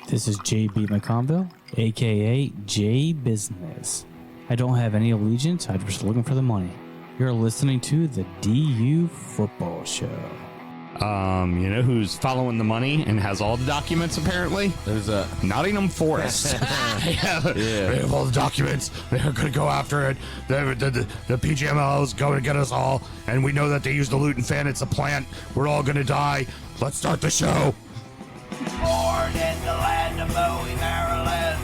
This is JB McConville, aka J Business. I don't have any allegiance, I'm just looking for the money. You're listening to the DU Football Show. You know who's following the money and has all the documents apparently? There's a Nottingham Forest. They have all the documents. They're going to go after it. The PGML is going to get us all. And we know that they use the Luton fan. It's a plant. We're all going to die. Let's start the show. Born in the land of Bowie, Maryland.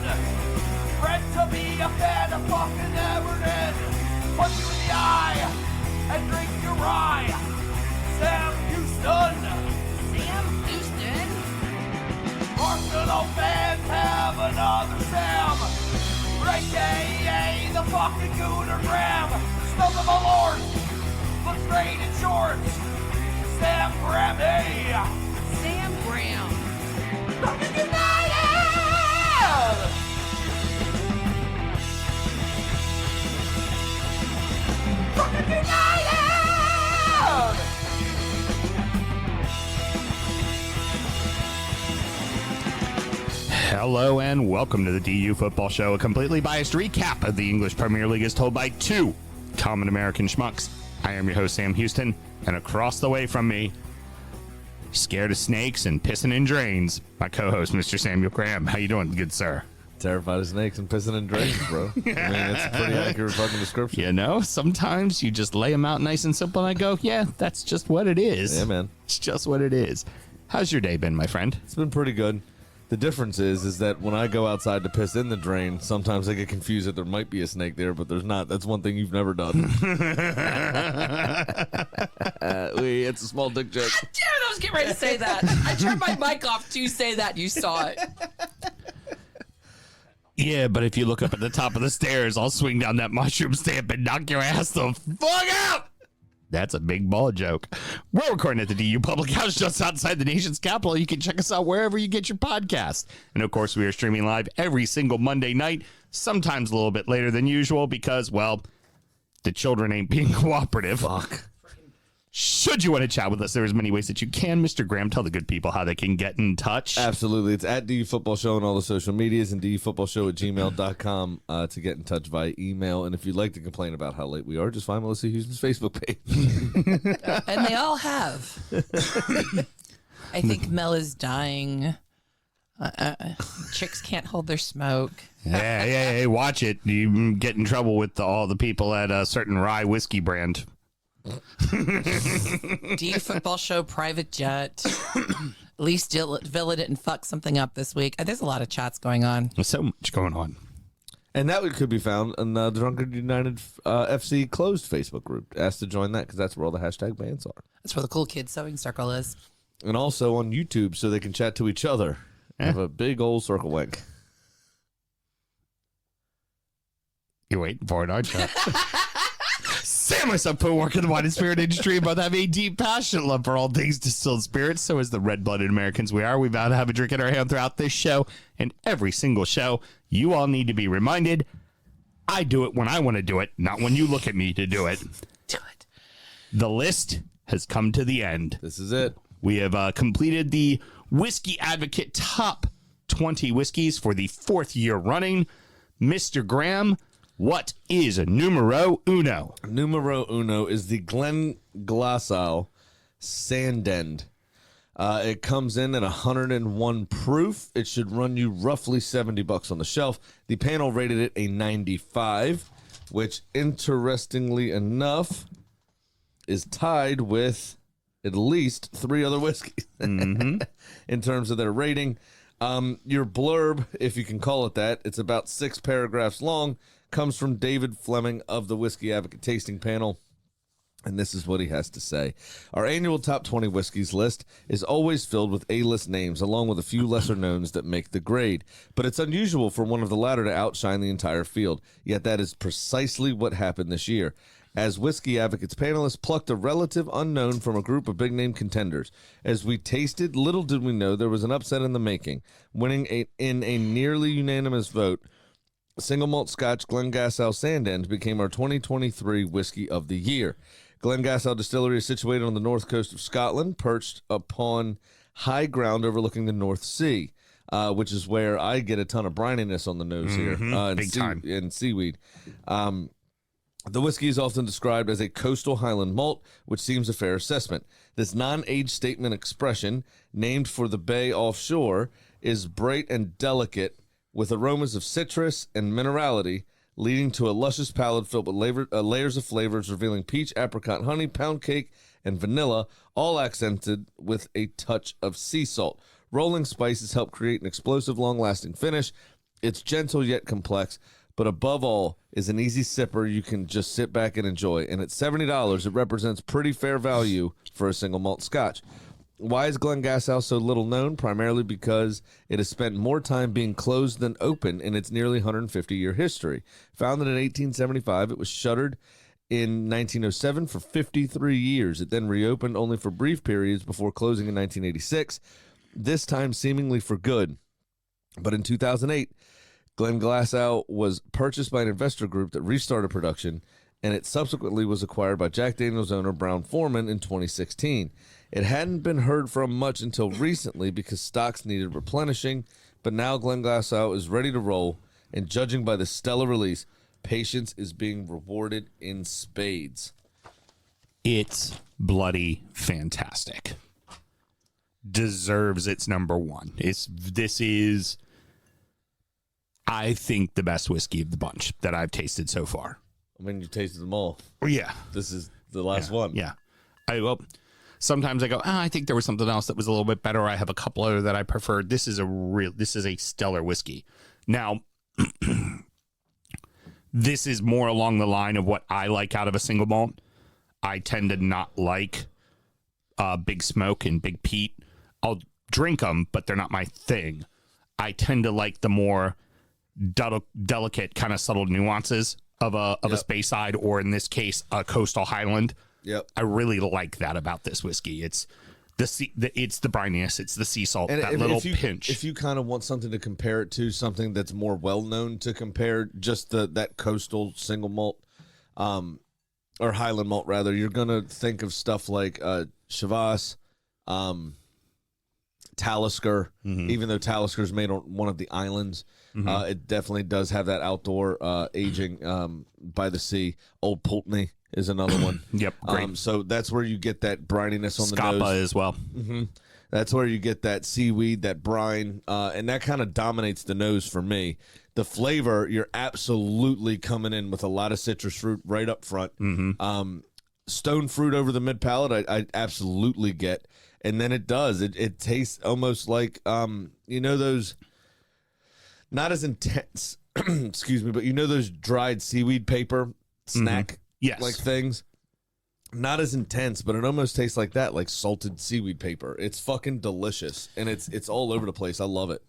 Bred to be a fan of fucking Everton. Punch you in the eye and drink your rye. Sam Houston. Sam Houston? Arsenal fans have another Sam. AKA the fucking Gooner Graham. Stump of a lord. Looks great in shorts. Sam Grammy. Sam Graham. Fucking United! Fucking United! Hello and welcome to the DU Football Show, a completely biased recap of the English Premier League as told by two common American schmucks. I am your host, Sam Houston, and across the way from me, scared of snakes and pissing in drains, my co-host, Mr. Samuel Graham. How you doing, good sir? terrified of snakes and pissing in drains, bro. I mean, that's a pretty accurate fucking description. You know, sometimes you just lay them out nice and simple, and I go, yeah, that's just what it is. Yeah, man. It's just what it is. How's your day been, my friend? It's been pretty good. The difference is that when I go outside to piss in the drain, sometimes I get confused that there might be a snake there, but there's not. That's one thing you've never done. It's a small dick joke. Damn it, I was getting ready to say that. I turned my mic off to say that. You saw it. Yeah, but if you look up at the top of the stairs, I'll swing down that mushroom stamp and knock your ass the fuck out. That's a big ball joke. We're recording at the DU Public House just outside the nation's capital. You can check us out wherever you get your podcast. And of course, we are streaming live every single Monday night, sometimes a little bit later than usual because, well, the children ain't being cooperative. Fuck. Should you want to chat with us, there's many ways that you can. Mr. Graham, tell the good people how they can get in touch. Absolutely. It's at DU Football Show on all the social medias and dufootballshow@gmail.com to get in touch via email. And if you'd like to complain about how late we are, just find Melissa Houston's Facebook page. And they all have. I think Mel is dying. Chicks can't hold their smoke. Hey, watch it. You get in trouble with all the people at a certain rye whiskey brand. DU Football Show private jet. At least Villa didn't fuck something up this week. There's a lot of chats going on. There's so much going on. And that could be found on the Drunkard United FC closed Facebook group. Ask to join that because that's where all the hashtag bands are. That's where the cool kids sewing circle is. And also on YouTube so they can chat to each other. Have a big old circle wank. You're waiting for it, aren't you? Sam myself put work in the wine and spirit industry, both have a deep passionate love for all things distilled spirits. So as the red-blooded Americans we are, we vow to have a drink in our hand throughout this show and every single show. You all need to be reminded, I do it when I want to do it, not when you look at me to do it. Do it. The list has come to the end. This is it. We have completed the Whisky Advocate top 20 whiskeys for the fourth year running. Mr. Graham, what is numero uno? Numero uno is the Glenglassaugh Sandend. It comes in at 101 proof. It should run you roughly $70 on the shelf. The panel rated it a 95, which interestingly enough is tied with at least 3 other whiskeys in terms of their rating. Your blurb, if you can call it that, it's about 6 paragraphs long, comes from David Fleming of the Whisky Advocate Tasting Panel. And this is what he has to say. Our annual top 20 whiskeys list is always filled with A-list names, along with a few lesser knowns that make the grade. But it's unusual for one of the latter to outshine the entire field. Yet that is precisely what happened this year. As Whisky Advocate's panelists plucked a relative unknown from a group of big-name contenders. As we tasted, little did we know there was an upset in the making. Winning in a nearly unanimous vote, single malt Scotch Glenglassaugh Sandend became our 2023 Whiskey of the Year. Glenglassaugh Distillery is situated on the north coast of Scotland, perched upon high ground overlooking the North Sea, which is where I get a ton of brininess on the nose here. Big time. And seaweed. The whiskey is often described as a coastal Highland malt, which seems a fair assessment. This non-age statement expression, named for the bay offshore, is bright and delicate, with aromas of citrus and minerality, leading to a luscious palate filled with layers of flavors revealing peach, apricot, honey, pound cake, and vanilla, all accented with a touch of sea salt. Rolling spices help create an explosive, long-lasting finish. It's gentle yet complex, but above all is an easy sipper you can just sit back and enjoy. And at $70, it represents pretty fair value for a single malt scotch. Why is Glenglassaugh so little known? Primarily because it has spent more time being closed than open in its nearly 150-year history. Founded in 1875, it was shuttered in 1907 for 53 years. It then reopened only for brief periods before closing in 1986, this time seemingly for good. But in 2008, Glenglassaugh was purchased by an investor group that restarted production, and it subsequently was acquired by Jack Daniel's owner Brown Forman in 2016. It hadn't been heard from much until recently because stocks needed replenishing, but now Glenglassaugh is ready to roll, and judging by the stellar release, patience is being rewarded in spades. It's bloody fantastic. Deserves its number one. This is, I think, the best whiskey of the bunch that I've tasted so far. I mean, you tasted them all. Yeah. This is the last one. Yeah. Sometimes I go, I think there was something else that was a little bit better. I have a couple other that I preferred. This is a stellar whiskey. Now, this is more along the line of what I like out of a single malt. I tend to not like big smoke and big peat. I'll drink them, but they're not my thing. I tend to like the more delicate, kind of subtle nuances of a Speyside, or in this case, a coastal Highland. Yep. I really like that about this whiskey. It's the brininess, it's the sea salt, and that little pinch. If you kind of want something to compare it to, something that's more well known to compare, just that coastal single malt, or Highland malt rather, you're gonna think of stuff like Chivas, Talisker. Even though Talisker is made on one of the islands, it definitely does have that outdoor aging by the sea. Old Pulteney is another one. Yep, great. So that's where you get that brininess on the Scapa nose as well. That's where you get that seaweed, that brine, and that kind of dominates the nose for me. The flavor, you're absolutely coming in with a lot of citrus fruit right up front. Stone fruit over the mid palate, I absolutely get. And then it tastes almost like, those, not as intense, excuse me, but those dried seaweed paper snack like things? Not as intense, but it almost tastes like that, like salted seaweed paper. It's fucking delicious, and it's all over the place. I love it.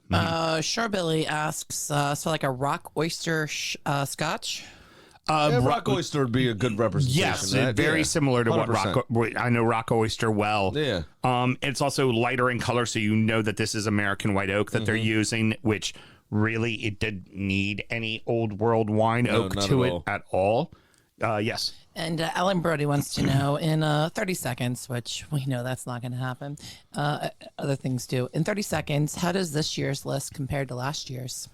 Sure Billy asks, so like a rock oyster scotch? Rock oyster would be a good representation. Yes, of that. very similar to 100%. what I know rock oyster well. Yeah. It's also lighter in color, so you know that this is American white oak that they're using, which really it didn't need any old world wine oak to it at all. Yes. And Ellen Brody wants to know in 30 seconds, which we know that's not going to happen. Other things do. In 30 seconds, how does this year's list compare to last year's?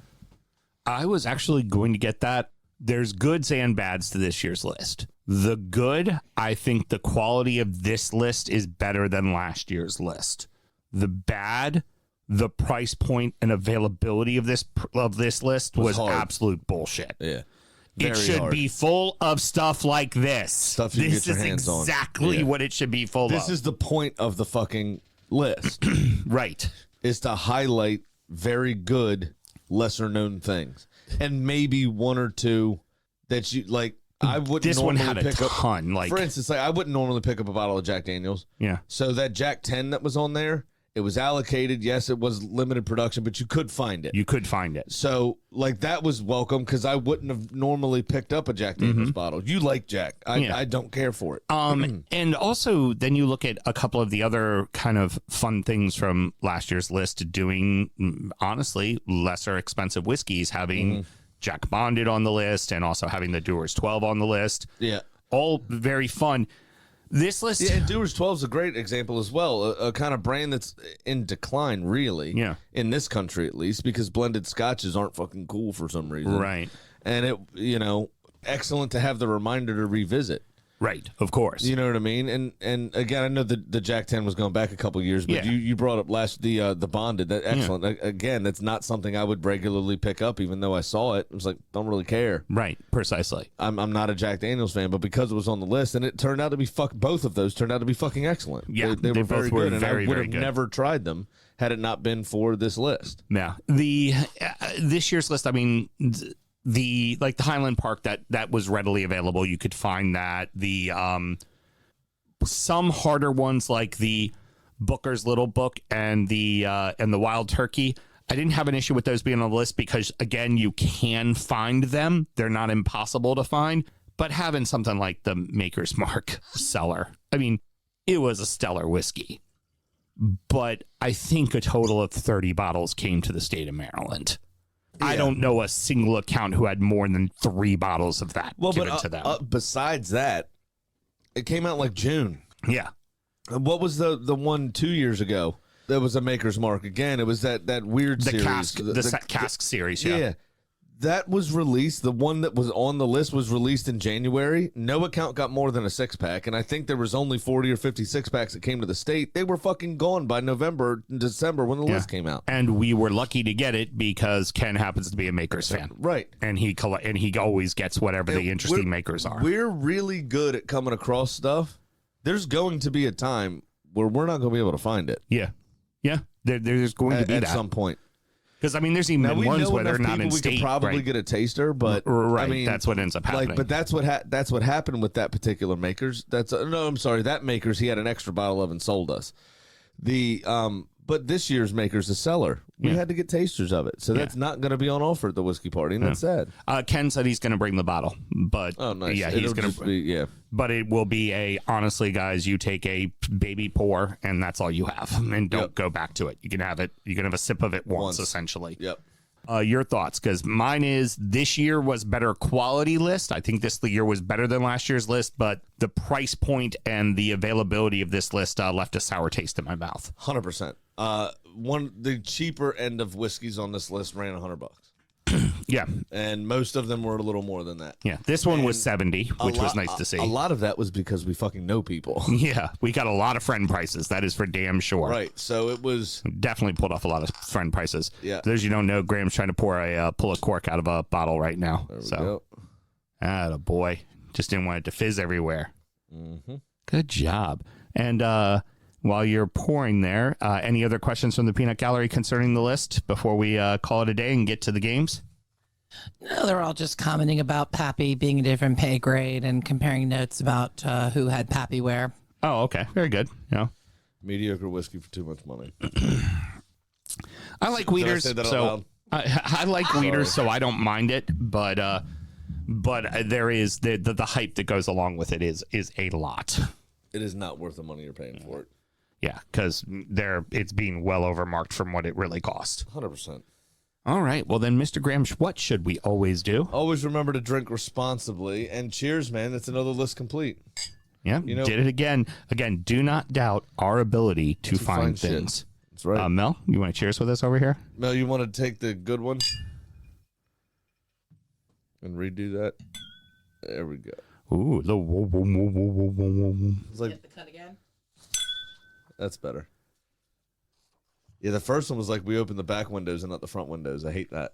I was actually going to get that. There's goods and bads to this year's list. The good, I think the quality of this list is better than last year's list. The bad, the price point and availability of this list was absolute bullshit. Yeah. It should be full of stuff like this. Stuff you get your hands on. This is exactly what it should be full of. This is the point of the fucking list. Right. Is to highlight very good, lesser known things. And maybe one or two that you like. I wouldn't this normally one had a pick ton. up. Like, for instance, I wouldn't normally pick up a bottle of Jack Daniels. Yeah. So that Jack 10 that was on there, it was allocated. Yes, it was limited production, but you could find it. You could find it. So, like, that was welcome because I wouldn't have normally picked up a Jack Daniels bottle. You like Jack. I don't care for it. And also, then you look at a couple of the other kind of fun things from last year's list, doing, honestly, lesser expensive whiskeys, having Jack Bonded on the list and also having the Dewar's 12 on the list. Yeah. All very fun. This list. Yeah, and Dewar's 12 is a great example as well. A kind of brand that's in decline, really. Yeah. In this country, at least, because blended scotches aren't fucking cool for some reason. Right. And it, excellent to have the reminder to revisit. Right, of course. You know what I mean? And again, I know the Jack 10 was going back a couple years, but you brought up the Bonded. That excellent. Again, that's not something I would regularly pick up, even though I saw it. I was like, don't really care. Right, precisely. I'm not a Jack Daniels fan, but because it was on the list, and it turned out to be both of those turned out to be fucking excellent. Yeah, they were very good, and I would have good. never tried them had it not been for this list. Yeah, this year's list. I mean. The Highland Park that was readily available, you could find that. The some harder ones like the Booker's Little Book and the Wild Turkey, I didn't have an issue with those being on the list because again you can find them, they're not impossible to find. But having something like the Maker's Mark cellar, I mean, it was a stellar whiskey, but I think a total of 30 bottles came to the state of Maryland. Yeah. I don't know a single account who had more than 3 bottles of that given to them. Besides that, it came out like June. Yeah. And what was the one 2 years ago? That was a Maker's Mark. Again, it was that weird series. The cask series, yeah. That was released. The one that was on the list was released in January. No account got more than a 6-pack, and I think there was only 40 or 50 6-packs that came to the state. They were fucking gone by November and December when the list came out. And we were lucky to get it because Ken happens to be a Makers fan. Right. And he always gets whatever the interesting Makers are. We're really good at coming across stuff. There's going to be a time where we're not going to be able to find it. Yeah. Yeah. There's going to be at that. some point. Because, I mean, there's even ones where they're not in state. We could probably get a taster, but right, I mean, that's what ends up happening. But that's what happened with that particular Makers. That Makers he had an extra bottle of and sold us. But this year's Makers is cellar. We had to get tasters of it, so that's not going to be on offer at the whiskey party, and that's sad. Ken said he's going to bring the bottle, but nice. Yeah, he's going to. But it will be honestly, guys, you take a baby pour, and that's all you have, and don't go back to it. You can have it. You can have a sip of it once. Essentially. Yep. Your thoughts, because mine is this year was better quality list. I think this year was better than last year's list, but the price point and the availability of this list left a sour taste in my mouth. 100%. The cheaper end of whiskeys on this list ran $100. Yeah. And most of them were a little more than that. Yeah. This one was 70, which was nice to see. A lot of that was because we fucking know people. Yeah. We got a lot of friend prices. That is for damn sure. Right. So it was definitely pulled off a lot of friend prices. Yeah. For those you don't know, Graham's trying to pull a cork out of a bottle right now. There we go. Attaboy. Just didn't want it to fizz everywhere. Mm-hmm. Good job. And while you're pouring there, any other questions from the Peanut Gallery concerning the list before we call it a day and get to the games? No, they're all just commenting about Pappy being a different pay grade and comparing notes about who had Pappy where. Oh, okay. Very good. Yeah. Mediocre whiskey for too much money. I like Weeders, so I like Weeders, so I don't mind it. But there is the hype that goes along with it is a lot. It is not worth the money you're paying for it. Yeah, because it's being well overmarked from what it really cost. 100%. All right. Well, then, Mr. Graham, what should we always do? Always remember to drink responsibly. And cheers, man. That's another list complete. Yeah, did it again. Again, do not doubt our ability to find things. Shit. That's right. Mel, you want to cheers with us over here? Mel, you want to take the good one and redo that? There we go. Ooh, it's like the cut again. That's better. Yeah, the first one was like we opened the back windows and not the front windows. I hate that.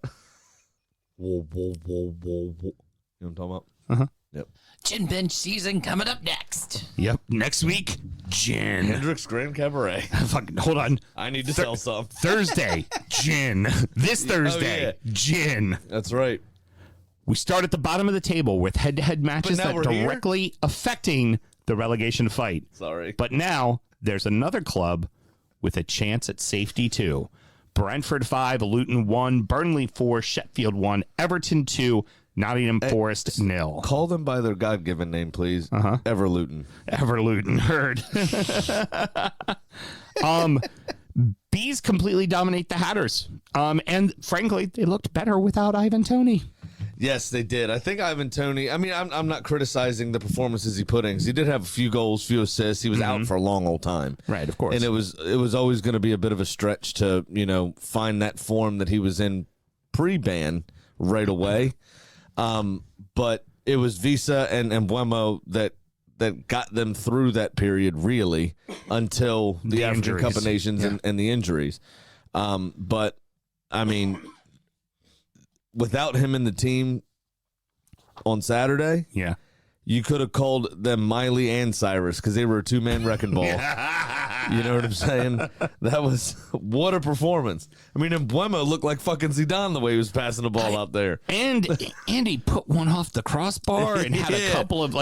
You know what I'm talking about? Uh-huh. Yep. Gin bench season coming up next. Yep. Next week, gin. Hendrick's Grand Cabaret. Fucking hold on. I need to sell some. Thursday, gin. This Thursday, gin. That's right. We start at the bottom of the table with head-to-head matches that directly affecting the relegation fight. Sorry. But now there's another club with a chance at safety too. Brentford 5, Luton 1, Burnley 4, Sheffield 1, Everton 2, Nottingham Forest 0. Call them by their God-given name, please. Everluton. Everluton, heard. Bees completely dominate the Hatters. And frankly, they looked better without Ivan Toney. Yes, they did. I think Ivan Toney. I mean, I'm not criticizing the performances he put in, because he did have a few goals, few assists. He was out for a long old time, Right, of course. and it was always going to be a bit of a stretch to find that form that he was in pre-ban right away. But it was Visa and Mbeumo that got them through that period, really, until the African injuries. Cup of Nations and the injuries. But I mean, without him in the team on Saturday, Yeah. you could have called them Miley and Cyrus, because they were a two-man wrecking ball. You know what I'm saying? That was what a performance. I mean, Mbeumo looked like fucking Zidane the way he was passing the ball out there. And he put one off the crossbar and had a Yeah. couple of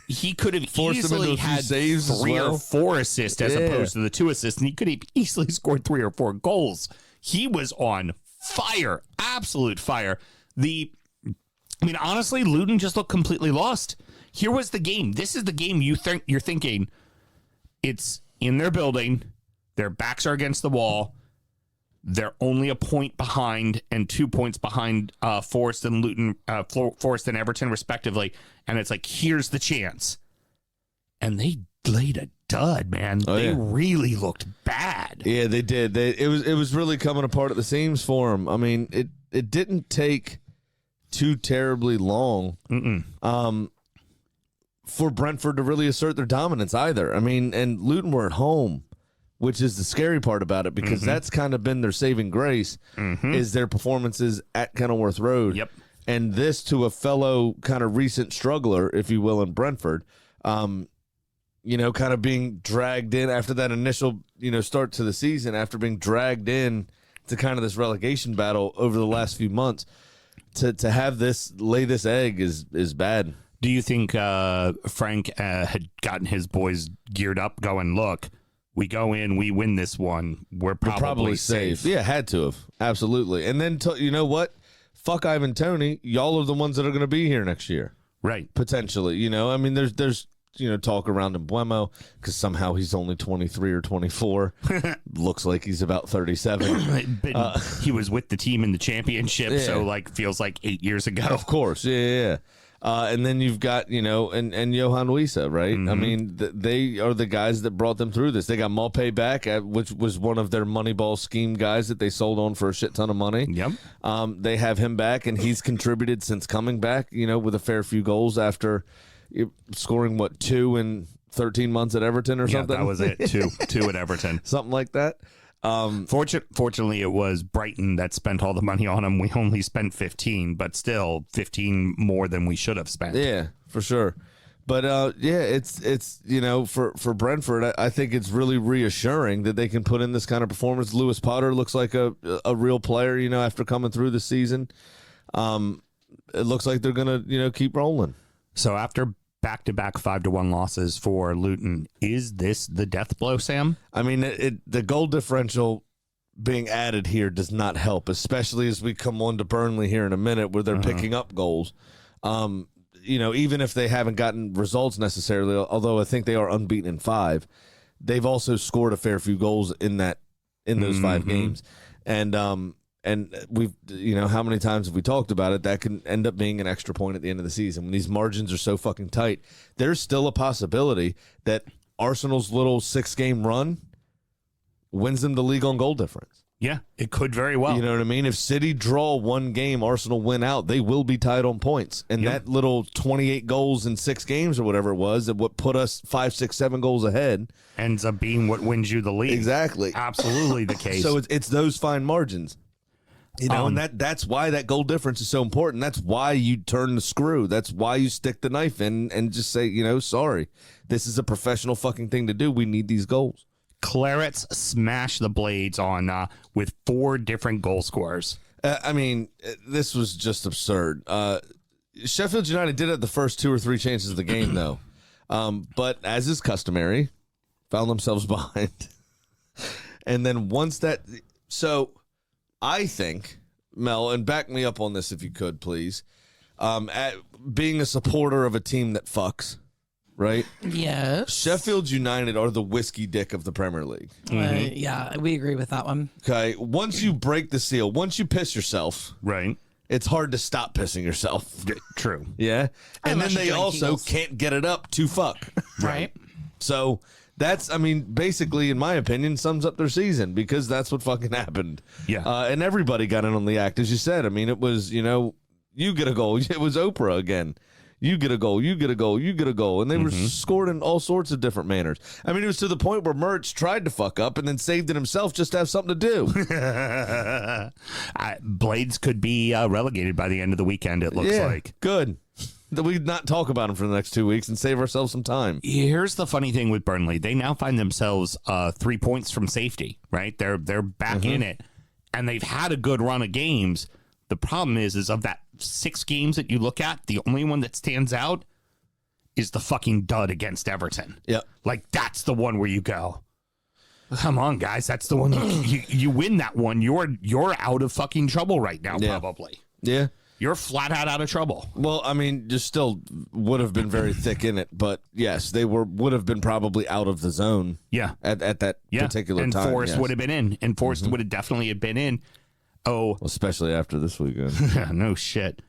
he could have Forced him easily into a few had saves as 3 well. or 4 assists as Yeah. opposed to the 2 assists, and he could have easily scored 3 or 4 goals. He was on fire, absolute fire. Honestly, Luton just looked completely lost. Here was the game. This is the game you're thinking. It's in their building. Their backs are against the wall. They're only a point behind and 2 points behind Forest and Luton, Forest and Everton, respectively. And it's like, here's the chance. And they laid a dud, man. They really looked bad. Yeah, they did. It was really coming apart at the seams for them. I mean, it didn't take too terribly long for Brentford to really assert their dominance either. I mean, and Luton were at home, which is the scary part about it, because that's kind of been their saving grace, is their performances at Kenilworth Road. Yep. And this to a fellow kind of recent struggler, if you will, in Brentford, kind of being dragged in after that initial, start to the season, after being dragged in to kind of this relegation battle over the last few months, to have this lay this egg is bad. Do you think Frank had gotten his boys geared up going, look, we go in, we win this one, we're probably safe. Yeah, had to have. Absolutely. And then, you know what? Fuck Ivan Toney. Y'all are the ones that are going to be here next year. Right. Potentially. I mean, there's talk around Mbeumo, because somehow he's only 23 or 24. Looks like he's about 37. But he was with the team in the championship, Yeah. so feels like 8 years ago. Of course. Yeah. And then you've got, and Johan Wissa, right? I mean, they are the guys that brought them through this. They got Malpe back, which was one of their Moneyball scheme guys that they sold on for a shit ton of money. Yep. They have him back, and he's contributed since coming back, with a fair few goals after scoring, 2 in 13 months at Everton or something? That was it. Two at Everton. Something like that. Fortunately, it was Brighton that spent all the money on him. We only spent 15, but still 15 more than we should have spent. Yeah, for sure. But it's for Brentford, I think it's really reassuring that they can put in this kind of performance. Lewis Potter looks like a real player, after coming through the season. It looks like they're gonna keep rolling. So after back-to-back 5-1 losses for Luton, is this the death blow, Sam? I mean, the goal differential being added here does not help, especially as we come on to Burnley here in a minute, where they're picking up goals. Even if they haven't gotten results necessarily, although I think they are unbeaten in 5, they've also scored a fair few goals in those 5 games. And we've, how many times have we talked about it? That can end up being an extra point at the end of the season. When these margins are so fucking tight, there's still a possibility that Arsenal's little 6-game run wins them the league on goal difference. Yeah, it could very well. You know what I mean? If City draw 1 game, Arsenal win out, they will be tied on points. And that little 28 goals in 6 games or whatever it was, that what put us 5, 6, 7 goals ahead, ends up being what wins you the league. Exactly. Absolutely the case. So it's those fine margins. And that's why that goal difference is so important. That's why you turn the screw. That's why you stick the knife in and just say, sorry, this is a professional fucking thing to do. We need these goals. Clarets smash the Blades on with 4 different goal scorers. This was just absurd. Sheffield United did have the first 2 or 3 chances of the game, though. But as is customary, found themselves behind. And then once that... So... I think, Mel, and back me up on this if you could, please, being a supporter of a team that fucks, right? Yes. Sheffield United are the whiskey dick of the Premier League. Yeah, we agree with that one. Okay, once you break the seal, once you piss yourself, Right. it's hard to stop pissing yourself. True. Yeah. And Unless then you they drink also Eagles. can't get it up to fuck. Right. So that's, I mean, basically, in my opinion, sums up their season because that's what fucking happened. Yeah. And everybody got in on the act, as you said. I mean, it was, you know, you get a goal. It was Oprah again. You get a goal, you get a goal, you get a goal. And they were scored in all sorts of different manners. I mean, it was to the point where Merch tried to fuck up and then saved it himself just to have something to do. Blades could be relegated by the end of the weekend, it looks like. Good. That we not talk about them for the next 2 weeks and save ourselves some time. Here's the funny thing with Burnley. They now find themselves 3 points from safety, right? They're back in it. And they've had a good run of games. The problem is of that 6 games that you look at, the only one that stands out is the fucking dud against Everton. Yep. Like, that's the one where you go, come on, guys. That's the one. You win that one. You're out of fucking trouble right now, probably. Yeah. You're flat out of trouble. Well, I mean, just still would have been very thick in it, but yes, they would have been probably out of the zone. Yeah. At that particular and time. And Forrest yes. would have been in. And Forrest would have definitely have been in. Oh, Well, especially after this weekend. no shit.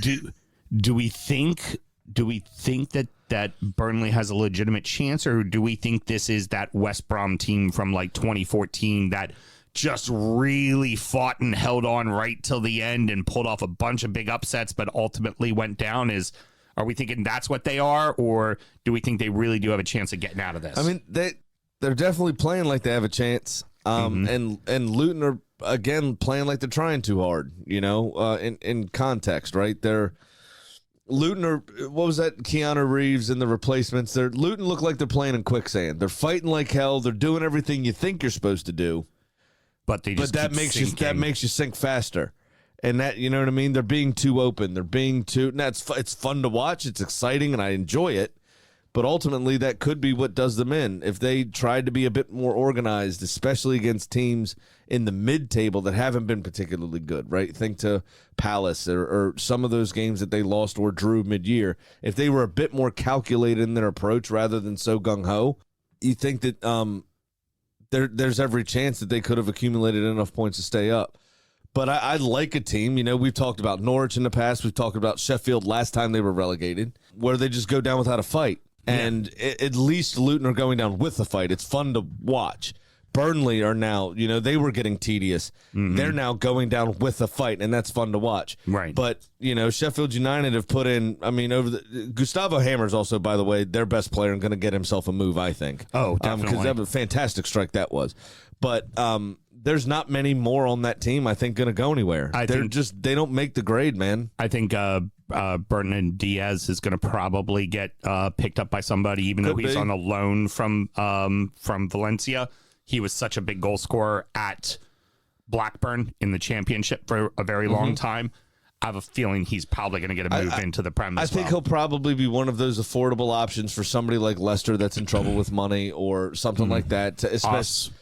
Do we think that Burnley has a legitimate chance, or do we think this is that West Brom team from like 2014 that just really fought and held on right till the end and pulled off a bunch of big upsets, but ultimately went down? Are we thinking that's what they are, or do we think they really do have a chance of getting out of this? I mean, they're definitely playing like they have a chance. And Luton are again playing like they're trying too hard, you know, in context, right? Luton are, what was that? Keanu Reeves and the replacements. Luton look like they're playing in quicksand. They're fighting like hell. They're doing everything you think you're supposed to do. but That makes you sink faster. And that, you know what I mean? They're being too open. They're being too, and it's fun to watch. It's exciting and I enjoy it. But ultimately, that could be what does them in. If they tried to be a bit more organized, especially against teams in the mid-table that haven't been particularly good, right? Think to Palace or some of those games that they lost or drew mid-year. If they were a bit more calculated in their approach rather than so gung-ho, you think that there's every chance that they could have accumulated enough points to stay up. But I like a team. You know, we've talked about Norwich in the past. We've talked about Sheffield last time they were relegated, where they just go down without a fight. And at least Luton are going down with a fight. It's fun to watch. Burnley are now, you know, they were getting tedious. They're now going down with a fight, and that's fun to watch. Right. But, you know, Sheffield United have put in, I mean, Gustavo Hammer's also, by the way, their best player and going to get himself a move, I think. Oh, definitely. Because that was a fantastic strike that was. But there's not many more on that team, I think, going to go anywhere. They don't make the grade, man. I think Burton and Diaz is going to probably get picked up by somebody, even though he's on a loan from Valencia. He was such a big goal scorer at Blackburn in the championship for a very long time. I have a feeling he's probably going to get a move into the Prem as I think he'll probably be one of those affordable options for somebody like Leicester that's in trouble with money or something like that. Especially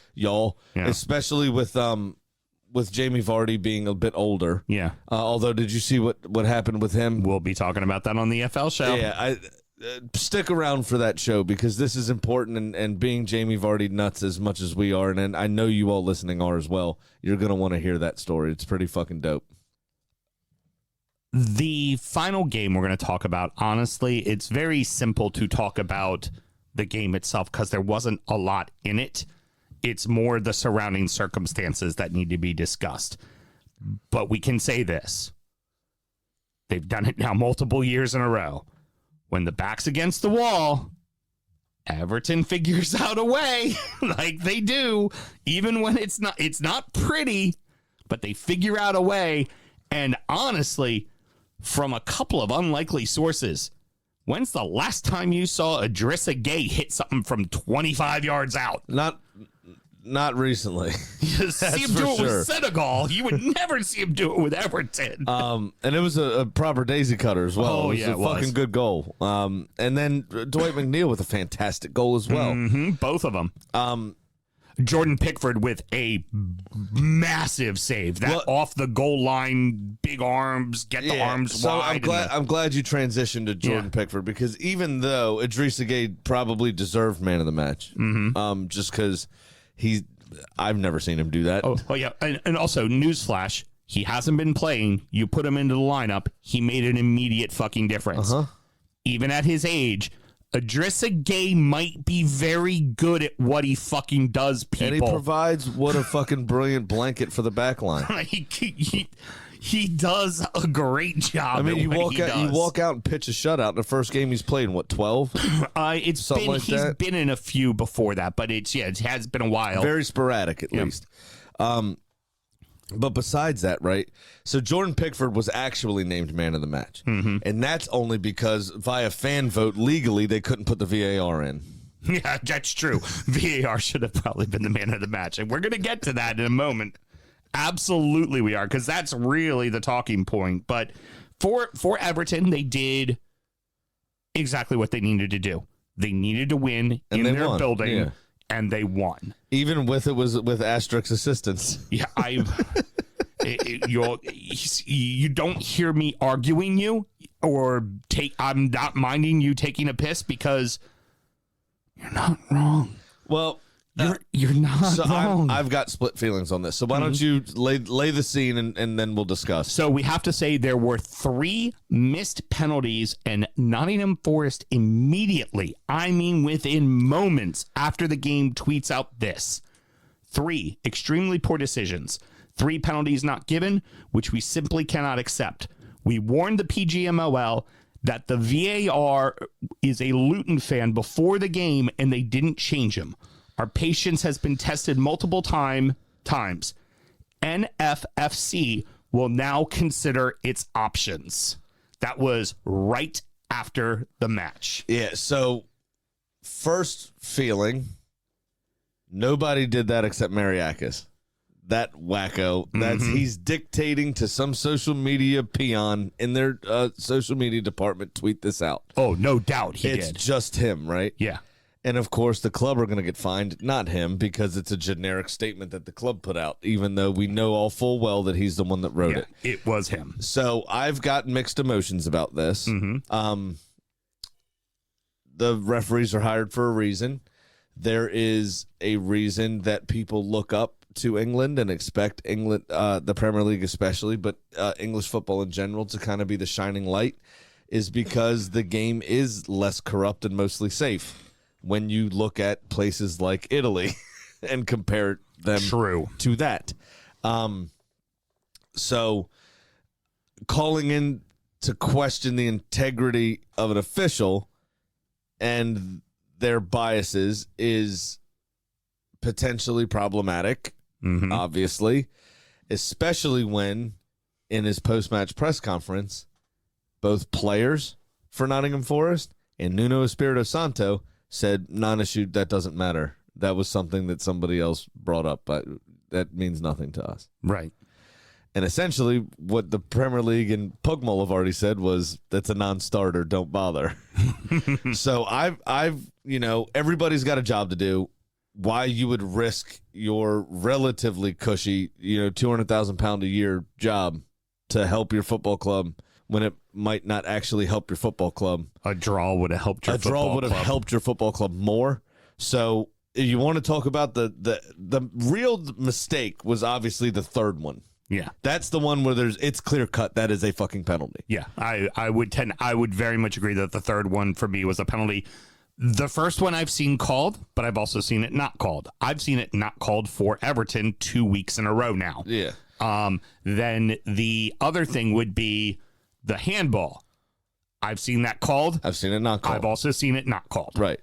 especially with Jamie Vardy being a bit older. Yeah. Although, did you see what happened with him? We'll be talking about that on the FL show. Yeah, stick around for that show because this is important, and being Jamie Vardy nuts as much as we are, and I know you all listening are as well, you're going to want to hear that story. It's pretty fucking dope. The final game we're going to talk about, honestly, it's very simple to talk about the game itself because there wasn't a lot in it. It's more the surrounding circumstances that need to be discussed. But we can say this. They've done it now multiple years in a row. When the back's against the wall, Everton figures out a way like they do, even when it's not pretty, but they figure out a way. And honestly, from a couple of unlikely sources, when's the last time you saw Idrissa Gueye hit something from 25 yards out? Not recently. You see him do it with Senegal. You would never see him do it with Everton. And it was a proper daisy cutter as well. Oh, it was yeah, a fucking good goal. And then Dwight McNeil with a fantastic goal as well. Both of them. Jordan Pickford with a massive save. That off the goal line, big arms, get the arms wide. I'm glad you transitioned to Jordan Pickford because even though Idrissa Gueye probably deserved man of the match, just because I've never seen him do that. Oh yeah, and also newsflash, He hasn't been playing. You put him into the lineup. He made an immediate fucking difference. Even at his age, Idrissa Gueye might be very good at what he fucking does, people. And he provides what a fucking brilliant blanket for the back line. He does a great job. I mean, you walk out and pitch a shutout in the first game he's played in, what, 12? He's been in a few before that, but it has been a while. Very sporadic, at least. But besides that, right? So Jordan Pickford was actually named man of the match. And that's only because via fan vote, legally, they couldn't put the VAR in. Yeah, that's true. VAR should have probably been the man of the match. And we're going to get to that in a moment. Absolutely we are, because that's really the talking point. But for Everton, they did exactly what they needed to do. They needed to win in their building, and they won. Even with with Asterix assistance. Yeah, you don't hear me arguing you I'm not minding you taking a piss because you're not wrong. Well, you're not wrong. I've got split feelings on this. So why don't you lay the scene and then we'll discuss. So we have to say there were 3 missed penalties, and Nottingham Forest immediately, I mean within moments after the game, tweets out this. 3 extremely poor decisions. 3 penalties not given, which we simply cannot accept. We warned the PGMOL that the VAR is a Luton fan before the game, and they didn't change him. Our patience has been tested multiple times. NFFC will now consider its options. That was right after the match. Yeah, so first feeling, nobody did that except Mariakis. That wacko. He's dictating to some social media peon in their social media department. Tweet this out. Oh, no doubt he did. It's just him, right? Yeah. And, of course, the club are going to get fined, not him, because it's a generic statement that the club put out, even though we know all full well that he's the one that wrote it. It was him. So I've got mixed emotions about this. The referees are hired for a reason. There is a reason that people look up to England and expect England, the Premier League especially, but English football in general to kind of be the shining light, is because the game is less corrupt and mostly safe. When you look at places like Italy and compare them to that. So calling in to question the integrity of an official and their biases is potentially problematic, obviously, especially when in his post-match press conference, both players for Nottingham Forest and Nuno Espirito Santo said, non-issue, that doesn't matter. That was something that somebody else brought up, but that means nothing to us. Right. And essentially what the Premier League and Pugmall have already said was, that's a non-starter, don't bother. So I've everybody's got a job to do. Why you would risk your relatively cushy, £200,000 a year job to help your football club when it might not actually help your football club. A draw would have helped your football club. A draw would have helped your football club more. So if you want to talk about the real mistake was obviously the third one. Yeah. That's the one where it's clear cut. That is a fucking penalty. Yeah. I would very much agree that the third one for me was a penalty. The first one I've seen called, but I've also seen it not called. I've seen it not called for Everton 2 weeks in a row now. Yeah. Then the other thing would be the handball. I've seen that called. I've seen it not called. I've also seen it not called. Right.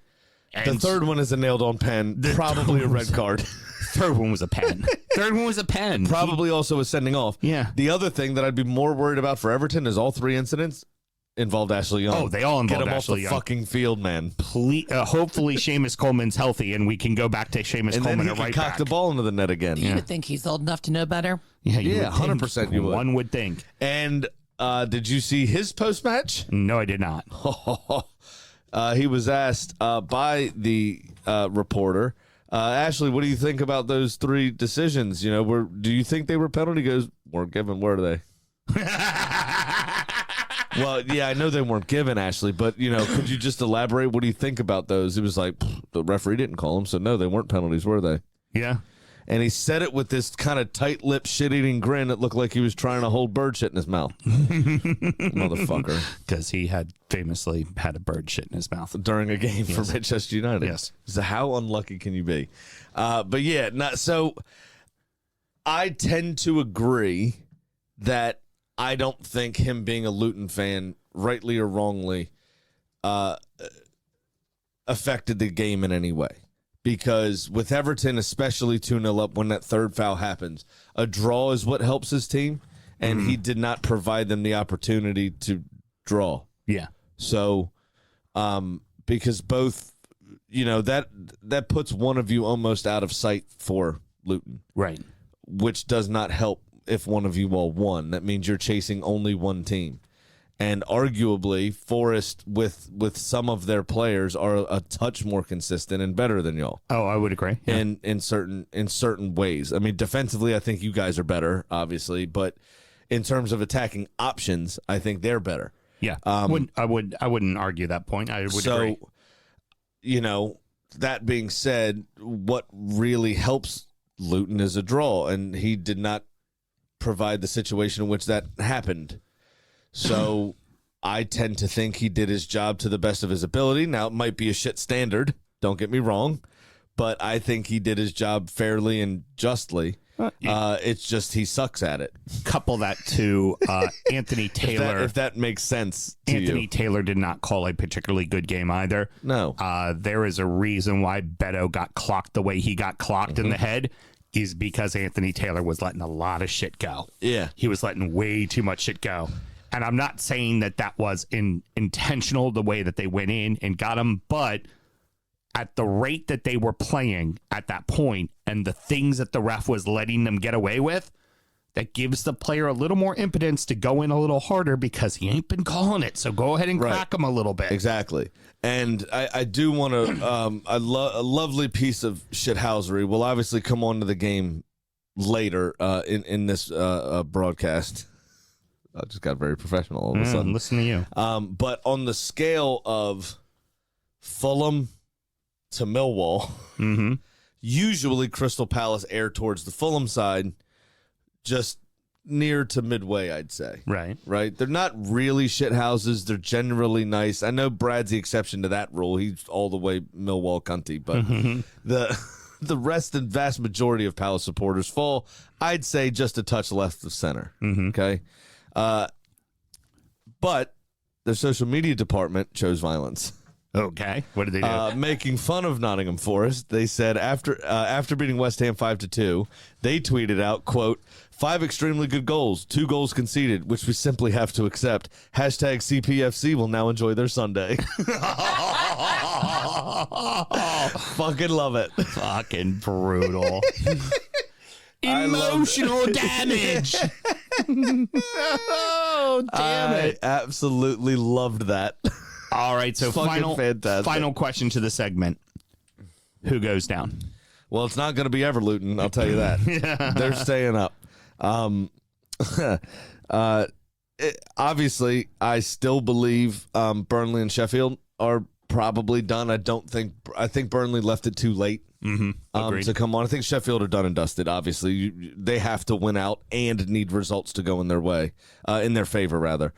And the third one is a nailed-on pen, probably a red card. Third one was a pen. Third one was a pen. Probably also a sending off. Yeah. The other thing that I'd be more worried about for Everton is all 3 incidents involved Ashley Young. Oh, they all involved Get him Ashley off Young. the fucking field, man. Hopefully Seamus Coleman's healthy and we can go back to Seamus Coleman and at he right can back. cock the ball into the net again. You would think he's old enough to know better. Yeah, 100% you would. One would think. And did you see his post-match? No, I did not. He was asked by the reporter, Ashley, what do you think about those 3 decisions? Do you think they were penalty? He goes, weren't given, were they? Well, yeah, I know they weren't given, Ashley, but, could you just elaborate? What do you think about those? It was like, the referee didn't call them, so no, they weren't penalties, were they? Yeah. And he said it with this kind of tight-lipped, shit-eating grin that looked like he was trying to hold bird shit in his mouth. Motherfucker. Because he had famously had a bird shit in his mouth. During a game for Manchester United. Yes. So how unlucky can you be? But yeah, so I tend to agree that I don't think him being a Luton fan, rightly or wrongly, affected the game in any way. Because with Everton, especially 2-0 up when that third foul happens, a draw is what helps his team, and he did not provide them the opportunity to draw. Yeah. So, because both, that puts one of you almost out of sight for Luton. Right. Which does not help if one of you all won. That means you're chasing only one team. And arguably, Forest, with some of their players, are a touch more consistent and better than y'all. Oh, I would agree. Yeah. In certain ways. I mean, defensively, I think you guys are better, obviously, but in terms of attacking options, I think they're better. Yeah. I wouldn't argue that point. I would agree. That being said, what really helps Luton is a draw, and he did not provide the situation in which that happened. So I tend to think he did his job to the best of his ability. Now, it might be a shit standard, don't get me wrong, but I think he did his job fairly and justly. It's just he sucks at it. Couple that to Anthony Taylor. if that makes sense to Anthony you. Taylor did not call a particularly good game either. No. There is a reason why Beto got clocked the way he got clocked in the head is because Anthony Taylor was letting a lot of shit go. Yeah. He was letting way too much shit go. And I'm not saying that was intentional the way that they went in and got him, but at the rate that they were playing at that point and the things that the ref was letting them get away with, that gives the player a little more impotence to go in a little harder because he ain't been calling it. So go ahead and crack him a little bit. Exactly. And I do want to, a lovely piece of shithousery will obviously come on to the game later in this broadcast. I just got very professional all of a sudden. Listen to you. But on the scale of Fulham to Millwall, usually Crystal Palace air towards the Fulham side, just near to midway, I'd say. Right. Right? They're not really shit houses. They're generally nice. I know Brad's the exception to that rule. He's all the way Millwall cunty, but the rest and vast majority of Palace supporters fall, I'd say, just a touch left of center. Okay? But their social media department chose violence. Okay. What did they do? Making fun of Nottingham Forest. They said after beating West Ham 5-2, they tweeted out, quote, 5 extremely good goals, 2 goals conceded, which we simply have to accept. Hashtag CPFC will now enjoy their Sunday. Fucking love it. Fucking brutal. Emotional damage. Oh, damn it. I absolutely loved that. All right, so final question to the segment. Who goes down? Well, it's not going to be Luton, I'll tell you that. They're staying up. Obviously, I still believe Burnley and Sheffield are probably done. I think Burnley left it too late to come on. I think Sheffield are done and dusted. Obviously, they have to win out and need results to go in their way, in their favor rather.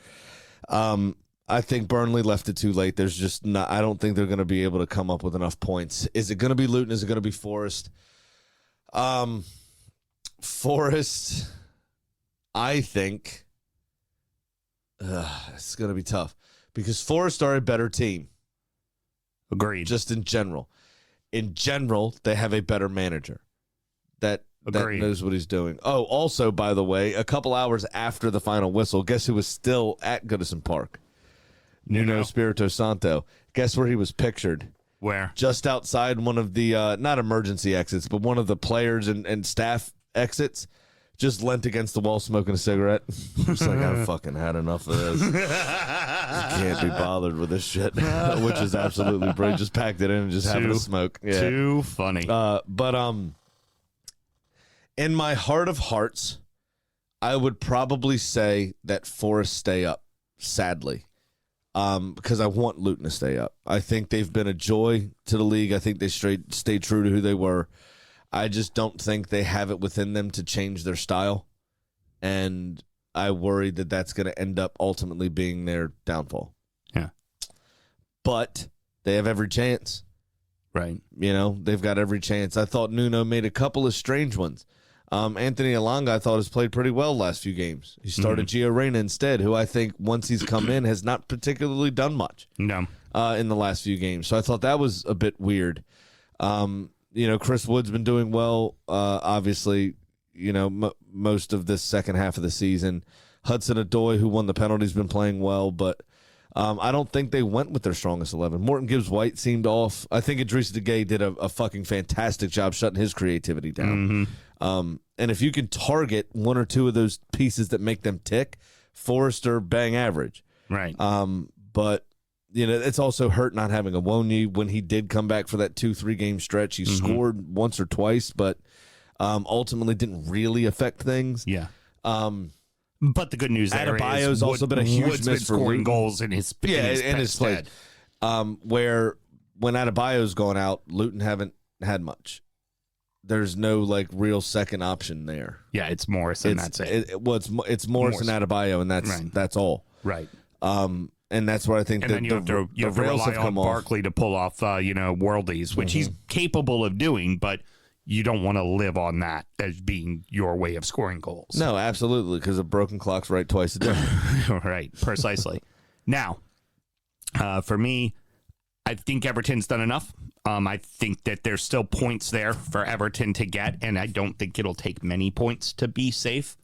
I think Burnley left it too late. There's just not. I don't think they're going to be able to come up with enough points. Is it going to be Luton? Is it going to be Forest? Forest, I think it's going to be tough because Forest are a better team. Agreed. Just in general. In general, they have a better manager that knows what he's doing. Oh, also, by the way, a couple hours after the final whistle, guess who was still at Goodison Park? Nuno Espirito Santo. Guess where he was pictured? Where? Just outside one of the, not emergency exits, but one of the players and staff exits. Just leant against the wall smoking a cigarette. Just like, I've fucking had enough of this. Can't be bothered with this shit. Which is absolutely brilliant. Just packed it in and just having a smoke. Yeah. Too funny. But in my heart of hearts, I would probably say that Forest stay up, sadly. Because I want Luton to stay up. I think they've been a joy to the league. I think they stayed true to who they were. I just don't think they have it within them to change their style. And I worry that that's going to end up ultimately being their downfall. Yeah. But they have every chance. Right. You know, they've got every chance. I thought Nuno made a couple of strange ones. Anthony Elanga, I thought, has played pretty well last few games. He started Gio Reyna instead, who I think once he's come in has not particularly done much. No. In the last few games. So I thought that was a bit weird. You know, Chris Wood's been doing well, obviously, you know, most of this second half of the season. Hudson-Odoi, who won the penalty, has been playing well, but I don't think they went with their strongest 11. Morton Gibbs-White seemed off. I think Idrissa Gueye did a fucking fantastic job shutting his creativity down. And if you can target one or two of those pieces that make them tick, Forrester bang average. Right. But, you know, it's also hurt not having a Wonyi. When he did come back for that 2-3 game stretch, he scored once or twice, but ultimately didn't really affect things. Yeah. But the good news there Adebayo's also been a huge miss for scoring Luton. goals in his in his play. Where when Adebayo's gone out, Luton haven't had much. There's no like real second option there. Yeah, it's Morrison. That's it. It's Morrison, Adebayo, and that's all. Right. And that's what I think. And then you have to rely on Barkley to pull off, worldies, which he's capable of doing, but you don't want to live on that as being your way of scoring goals. No, absolutely, because a broken clock's right twice a day. Right, precisely. Now, for me, I think Everton's done enough. I think that there's still points there for Everton to get, and I don't think it'll take many points to be safe.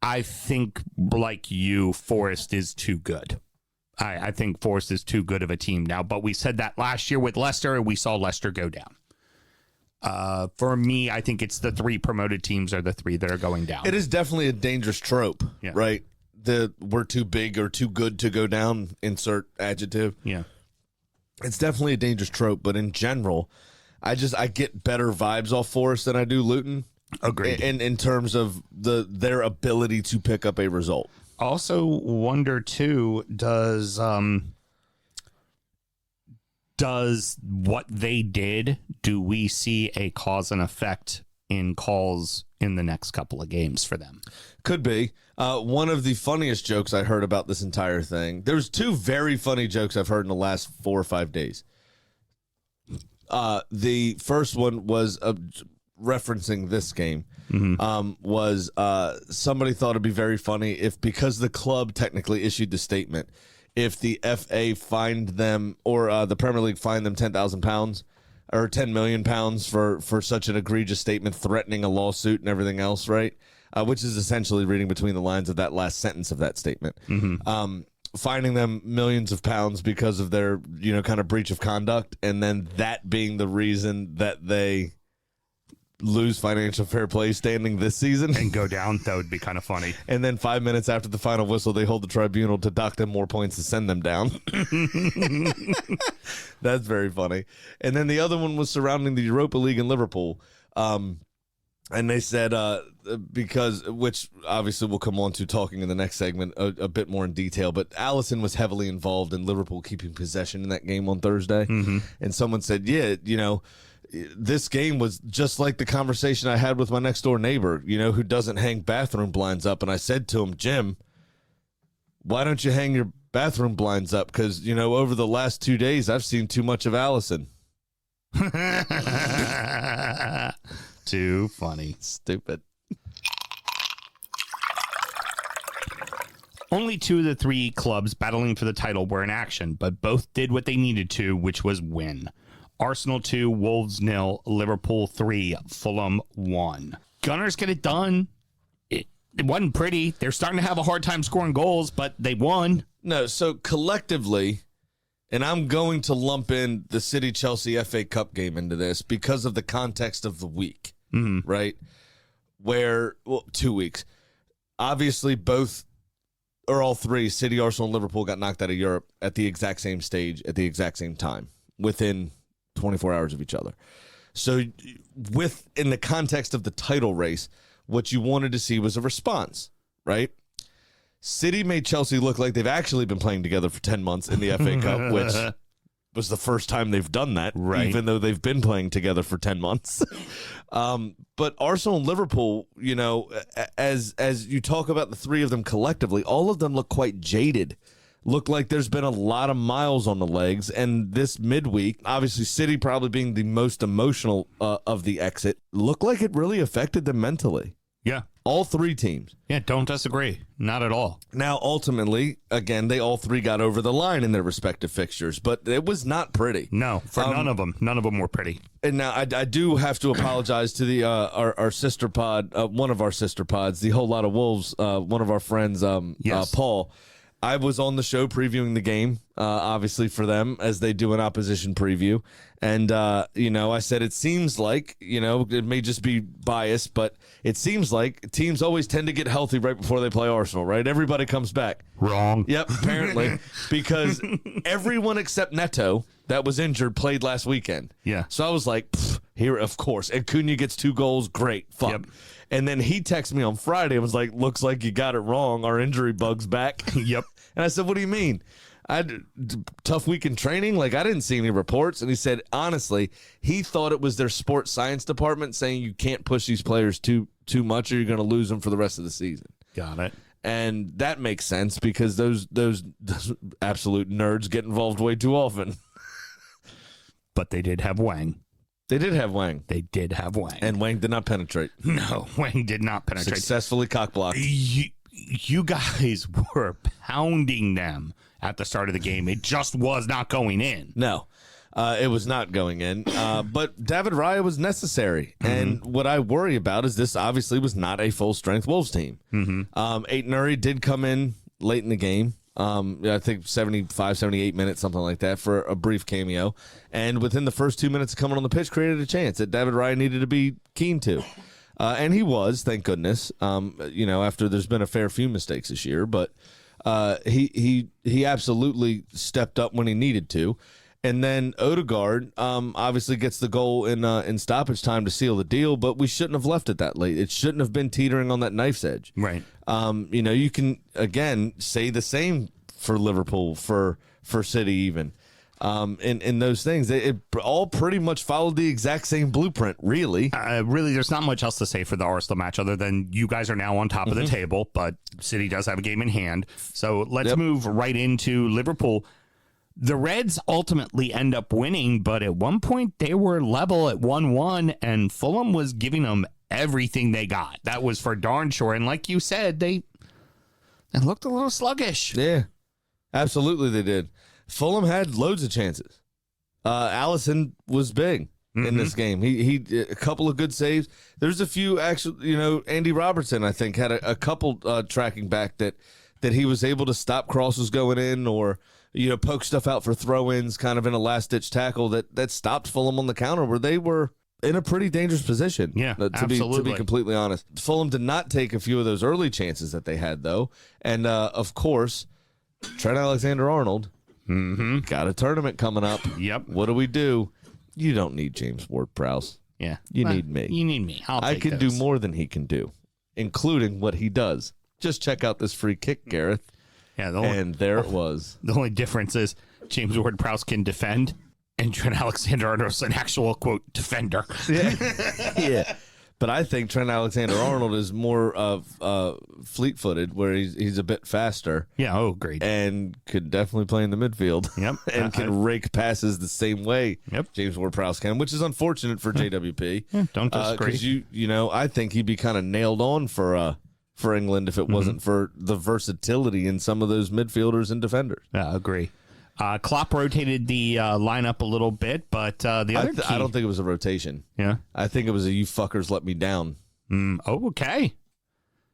I think, like you, Forest is too good. I think Forest is too good of a team now, but we said that last year with Leicester, and we saw Leicester go down. For me, I think it's the three promoted teams are the three that are going down. It is definitely a dangerous trope, right? We're too big or too good to go down, insert adjective. Yeah. It's definitely a dangerous trope, but in general, I get better vibes off Forest than I do Luton. Agreed. In terms of their ability to pick up a result. Also wonder too, does what they did, do we see a cause and effect in calls in the next couple of games for them? Could be. One of the funniest jokes I heard about this entire thing. There's two very funny jokes I've heard in the last 4 or 5 days. The first one was referencing this game. Was somebody thought it'd be very funny if, because the club technically issued the statement, if the FA fined them or the Premier League fined them £10,000 or £10 million for such an egregious statement, threatening a lawsuit and everything else, right? Which is essentially reading between the lines of that last sentence of that statement. Finding them millions of pounds because of their, kind of breach of conduct, and then that being the reason that they lose financial fair play standing this season and go down. That would be kind of funny. And then 5 minutes after the final whistle, they hold the tribunal to dock them more points to send them down. That's very funny. And then the other one was surrounding the Europa League and Liverpool. And they said, which obviously we'll come on to talking in the next segment a bit more in detail, but Alisson was heavily involved in Liverpool keeping possession in that game on Thursday. And someone said, this game was just like the conversation I had with my next door neighbor, who doesn't hang bathroom blinds up. And I said to him, Jim, why don't you hang your bathroom blinds up? Because, over the last 2 days, I've seen too much of Alisson. Too funny. Stupid. Only 2 of the 3 clubs battling for the title were in action, but both did what they needed to, which was win. Arsenal 2, Wolves 0, Liverpool 3, Fulham 1. Gunners get it done. It wasn't pretty. They're starting to have a hard time scoring goals, but they won. No, so collectively, and I'm going to lump in the City-Chelsea FA Cup game into this because of the context of the week, right? 2 weeks. Obviously, all 3, City, Arsenal, and Liverpool got knocked out of Europe at the exact same stage at the exact same time within 24 hours of each other. So in the context of the title race, what you wanted to see was a response, right? City made Chelsea look like they've actually been playing together for 10 months in the FA Cup, which was the first time they've done that, Right. even though they've been playing together for 10 months. But Arsenal and Liverpool, you know, as you talk about the three of them collectively, all of them look quite jaded. Look like there's been a lot of miles on the legs. And this midweek, obviously City probably being the most emotional of the exit, looked like it really affected them mentally. Yeah. All three teams. Yeah, don't disagree. Not at all. Now, ultimately, again, they all three got over the line in their respective fixtures, but it was not pretty. No, for none of them. None of them were pretty. And now I do have to apologize to the our sister pod, one of our sister pods, the Whole Lot of Wolves, one of our friends, Yes. Paul. I was on the show previewing the game, obviously for them, as they do an opposition preview. And, you know, I said it seems like, you know, it may just be biased, but it seems like teams always tend to get healthy right before they play Arsenal, right? Everybody comes back. Wrong. Yep, apparently, because everyone except Neto that was injured played last weekend. Yeah. So I was like, here, of course. And Cunha gets 2 goals. Great. Fuck. Yep. And then he texted me on Friday and was like, looks like you got it wrong. Our injury bug's back. Yep. And I said, what do you mean? Tough week in training? Like, I didn't see any reports. And he said, honestly, he thought it was their sports science department saying you can't push these players too much or you're going to lose them for the rest of the season. Got it. And that makes sense because those absolute nerds get involved way too often. But they did have Wang. They did have Wang. They did have Wang. And Wang did not penetrate. No, Wang did not penetrate. Successfully cock-blocked. You guys were pounding them at the start of the game. It just was not going in. No, it was not going in. But David Raya was necessary. And what I worry about is this obviously was not a full-strength Wolves team. Aiton Uri did come in late in the game. I think 75, 78 minutes, something like that, for a brief cameo. And within the first 2 minutes of coming on the pitch, created a chance that David Raya needed to be keen to. And he was, thank goodness, you know, after there's been a fair few mistakes this year. But he absolutely stepped up when he needed to. And then Odegaard obviously gets the goal in stoppage time to seal the deal, but we shouldn't have left it that late. It shouldn't have been teetering on that knife's edge. Right. You know, you can, again, say the same for Liverpool, for City even. In those things, it all pretty much followed the exact same blueprint, really. Really, there's not much else to say for the Arsenal match other than you guys are now on top of the table, but City does have a game in hand. So let's move right into Liverpool. The Reds ultimately end up winning, but at one point they were level at 1-1, and Fulham was giving them everything they got. That was for darn sure. And like you said, they looked a little sluggish. Yeah, absolutely they did. Fulham had loads of chances. Allison was big in this game. He a couple of good saves. There's a few actually, you know, Andy Robertson, I think, had a couple tracking back that he was able to stop crosses going in or, you know, poke stuff out for throw-ins kind of in a last-ditch tackle that stopped Fulham on the counter where they were in a pretty dangerous position. Yeah, to absolutely. be completely honest. Fulham did not take a few of those early chances that they had, though. And, of course, Trent Alexander-Arnold got a tournament coming up. Yep. What do? You don't need James Ward-Prowse. Yeah. You need me. You need me. I can do more than he can do, including what he does. Just check out this free kick, Gareth. Yeah, And there it was. The only difference is James Ward-Prowse can defend, and Trent Alexander-Arnold's an actual, quote, defender. Yeah. But I think Trent Alexander-Arnold is more of fleet-footed, where he's a bit faster. Yeah, oh, great. And could definitely play in the midfield. Yep. And can rake passes the same way Yep. James Ward-Prowse can, which is unfortunate for JWP. Don't disagree. Because you know, I think he'd be kind of nailed on for England if it wasn't for the versatility in some of those midfielders and defenders. Yeah, agree. Klopp rotated the lineup a little bit, but the other key... I don't think it was a rotation. Yeah. I think it was a "you fuckers let me down." Oh, okay.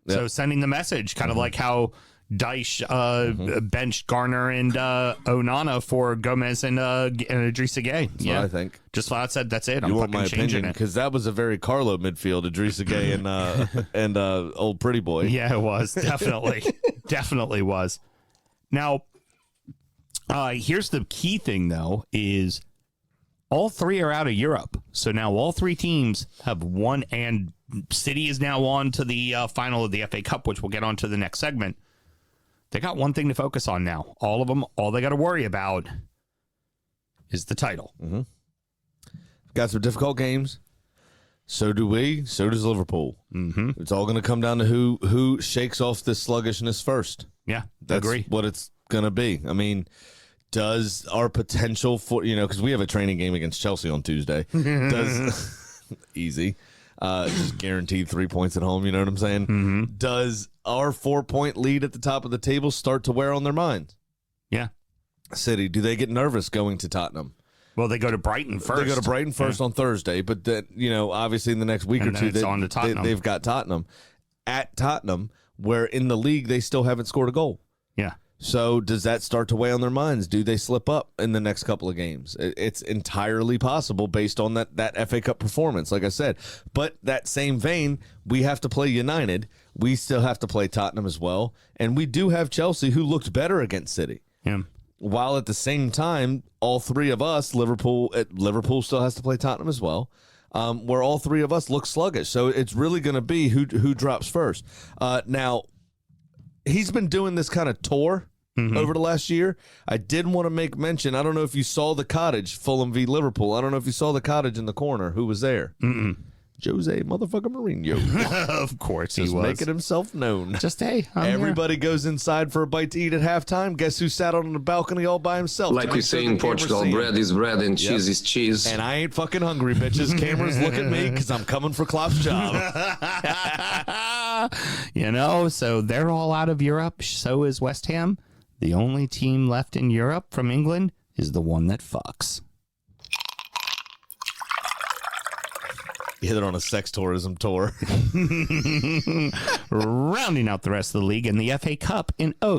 Yep. So sending the message, kind of like how Dyche benched Garner and Onana for Gomez and Idrissa Gueye. That's what I think. Just flat out said, that's it. I'm You want fucking my changing opinion? it. Because that was a very Carlo midfield, Idrissa Gueye and old pretty boy. Yeah, it was. Definitely. Definitely was. Now, here's the key thing, though, is all three are out of Europe. So now all three teams have won, and City is now on to the final of the FA Cup, which we'll get on to the next segment. They got one thing to focus on now. All of them, all they got to worry about is the title. Got some difficult games. So do we. So does Liverpool. Mm-hmm. It's all going to come down to who shakes off this sluggishness first. Yeah, That's agree. what it's going to be. I mean, does our potential for, because we have a training game against Chelsea on Tuesday. Easy. Just guaranteed 3 points at home. You know what I'm saying? Mm-hmm. Does our 4-point lead at the top of the table start to wear on their minds? Yeah. City, do they get nervous going to Tottenham? Well, they go to Brighton first. They go to Brighton first on Thursday, but then, obviously in the next week And or two, then it's on to Tottenham. they've got Tottenham at Tottenham, where in the league they still haven't scored a goal. Yeah. So does that start to weigh on their minds? Do they slip up in the next couple of games? It's entirely possible based on that FA Cup performance, like I said. But that same vein, we have to play United. We still have to play Tottenham as well. And we do have Chelsea, who looked better against City. Yeah. While at the same time, all three of us, Liverpool still has to play Tottenham as well, where all three of us look sluggish. So it's really going to be who drops first. Now, he's been doing this kind of tour over the last year. I did want to make mention, I don't know if you saw the cottage, Fulham v. Liverpool. I don't know if you saw the cottage in the corner. Who was there? Jose motherfucking Mourinho. Of course he Just was. making himself known. Just, hey, Everybody goes inside for a bite to eat at halftime. Guess who sat on the balcony all by himself? Like we say in Portugal, bread is bread and cheese is cheese. And I ain't fucking hungry, bitches. Cameras, look at me, because I'm coming for Klopp's job. So they're all out of Europe. So is West Ham. The only team left in Europe from England is the one that fucks. You hit it on a sex tourism tour. Rounding out the rest of the league in the FA Cup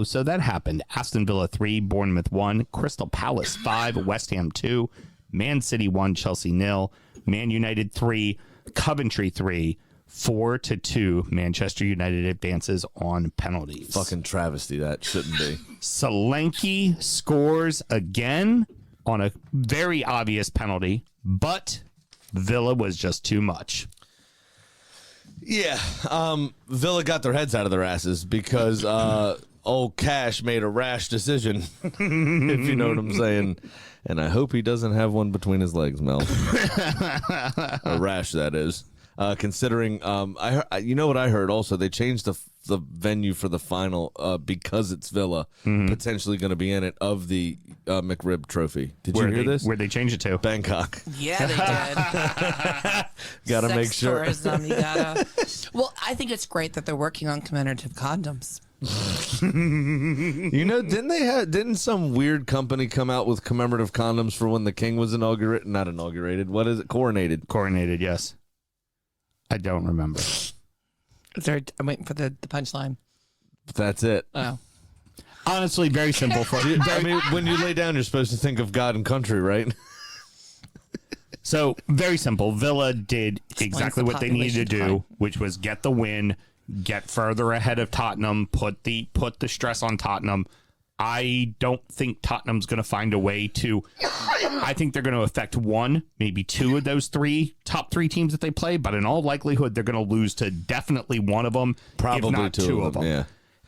so that happened. Aston Villa 3, Bournemouth 1, Crystal Palace 5, West Ham 2, Man City 1, Chelsea 0, Man United 3, Coventry 3, 4-2. Manchester United advances on penalties. Fucking travesty, that shouldn't be. Solanke scores again on a very obvious penalty, but Villa was just too much. Yeah, Villa got their heads out of their asses because old Cash made a rash decision, if you know what I'm saying. And I hope he doesn't have one between his legs, Mel. A rash, that is. Considering, you know what I heard also? They changed the venue for the final because it's Villa, potentially going to be in it, of the McRib Trophy. Did you hear this? Where'd they change it to? Bangkok. Yeah, they did. Gotta make sure. Tourism, you gotta. Well, I think it's great that they're working on commemorative condoms. Didn't some weird company come out with commemorative condoms for when the king was inaugurated? Not inaugurated. What is it? Coronated. Coronated, yes. I don't remember. I'm waiting for the punchline. That's it. Oh. Honestly, very simple. I mean, when you lay down, you're supposed to think of God and country, right? So, very simple. Villa did exactly what they needed to do, which was get the win, get further ahead of Tottenham, put the stress on Tottenham. I don't think Tottenham's going to find a way to. I think they're going to affect one, maybe two of those top three teams that they play, but in all likelihood, they're going to lose to definitely one of them, probably if not two of them. Yeah.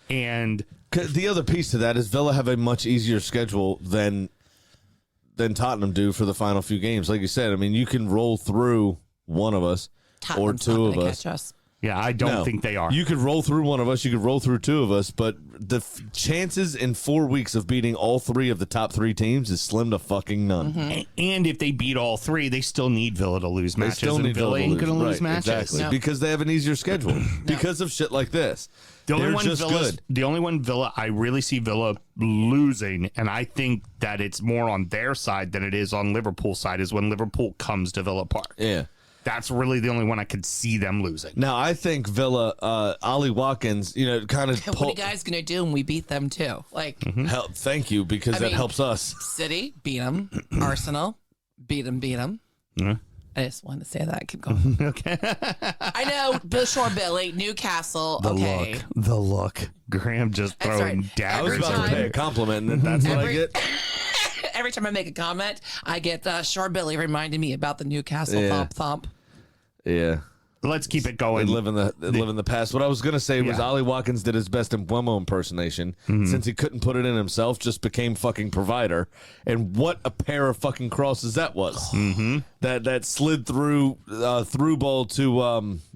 And the other piece to that is Villa have a much easier schedule than Tottenham do for the final few games. Like you said, I mean, you can roll through one of us Tottenham's or two not of gonna us. catch us. yeah, I don't think they are. You could roll through one of us. You could roll through two of us. But the chances in 4 weeks of beating all three of the top three teams is slim to fucking none. And if they beat all three, they still need Villa to lose They matches. still and need Villa ain't going to lose Right, matches. Exactly. No. Because they have an easier schedule. Because of shit like this. The only They're one just good. The only one Villa, I really see Villa losing, and I think that it's more on their side than it is on Liverpool's side, is when Liverpool comes to Villa Park. Yeah. That's really the only one I could see them losing. Now, I think Villa, Ollie Watkins, kind of... What are you guys going to do when we beat them, too? Like, help. Thank you, because I that mean, helps us. City, beat them. Arsenal, beat them. Yeah. I just wanted to say that. Keep going. Okay. I know, Bishore Billy, Newcastle. Okay. The look. Graham just That's throwing right. I was daggers. about to pay a compliment, and that's what I get. Every time I make a comment, I get Shore Billy reminding me about the Newcastle Yeah. thump. Yeah. let's keep it They going. live in the past. What I was gonna say was Yeah. Ollie Watkins did his best Embuemo impersonation. Since he couldn't put it in himself, just became fucking provider. And what a pair of fucking crosses that was. That slid through ball to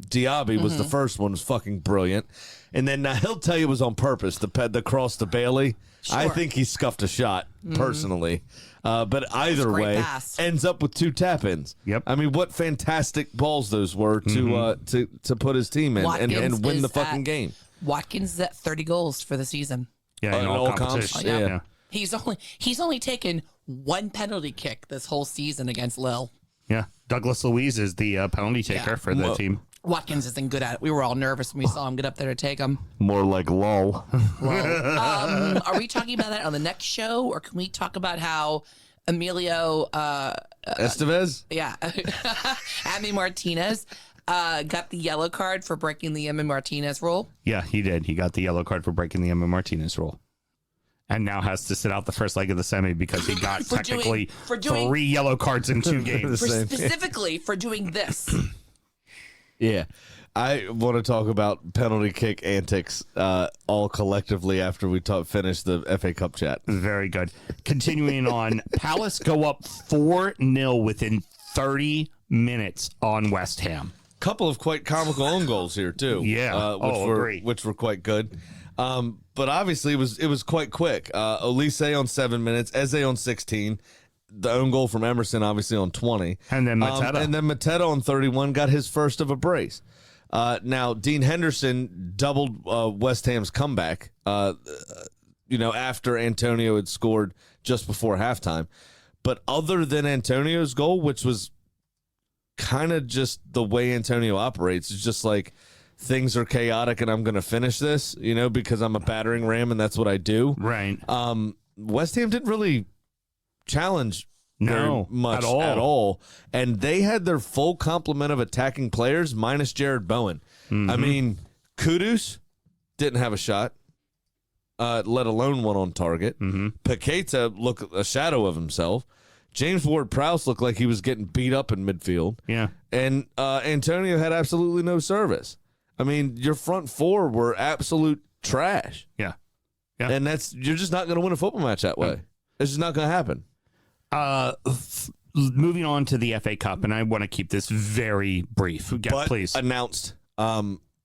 Diaby was the first one. Was fucking brilliant. And then now he'll tell you it was on purpose. The cross to Bailey. I think he scuffed a shot personally. But either great way, pass. ends up with 2 tap-ins. Yep. I mean, what fantastic balls those were to put his team in Watkins and win is the fucking at- game. Watkins is at 30 goals for the season. Yeah, in In all all comps, competitions. yeah. He's only taken 1 penalty kick this whole season against Lille. Yeah. Douglas Luiz is the penalty taker for the team. Watkins isn't good at it. We were all nervous when we saw him get up there to take him. More like lol. Are we talking about that on the next show, or can we talk about how Emilio, Estevez? Emi Martinez, got the yellow card for breaking the Emi Martinez rule? Yeah, he did. He got the yellow card for breaking the Emma Martinez rule. And now has to sit out the first leg of the semi because he got For technically doing- 3 yellow cards in 2 games. Specifically for doing this. Yeah. I want to talk about penalty kick antics all collectively after we finish the FA Cup chat. Very good. Continuing on, Palace go up 4-0 within 30 minutes on West Ham. Couple of quite comical own goals here too. Yeah. Agree. which were quite good. But obviously it was quite quick. Olise on 7 minutes, Eze on 16. The own goal from Emerson obviously on 20. And then Mateta. And then Mateta on 31 got his first of a brace. Now Dean Henderson doubled West Ham's comeback. After Antonio had scored just before halftime. But other than Antonio's goal, which was kind of just the way Antonio operates, it's just like things are chaotic and I'm going to finish this, because I'm a battering ram and that's what I do. Right. West Ham didn't really challenge very much at all. And they had their full complement of attacking players minus Jared Bowen. I mean, Kudus didn't have a shot, let alone one on target. Paqueta looked a shadow of himself. James Ward-Prowse looked like he was getting beat up in midfield. Yeah. And Antonio had absolutely no service. I mean, your front 4 were absolute trash. Yeah. And you're just not going to win a football match that way. It's just not going to happen. Moving on to the FA Cup, and I want to keep this very brief. But Please. announced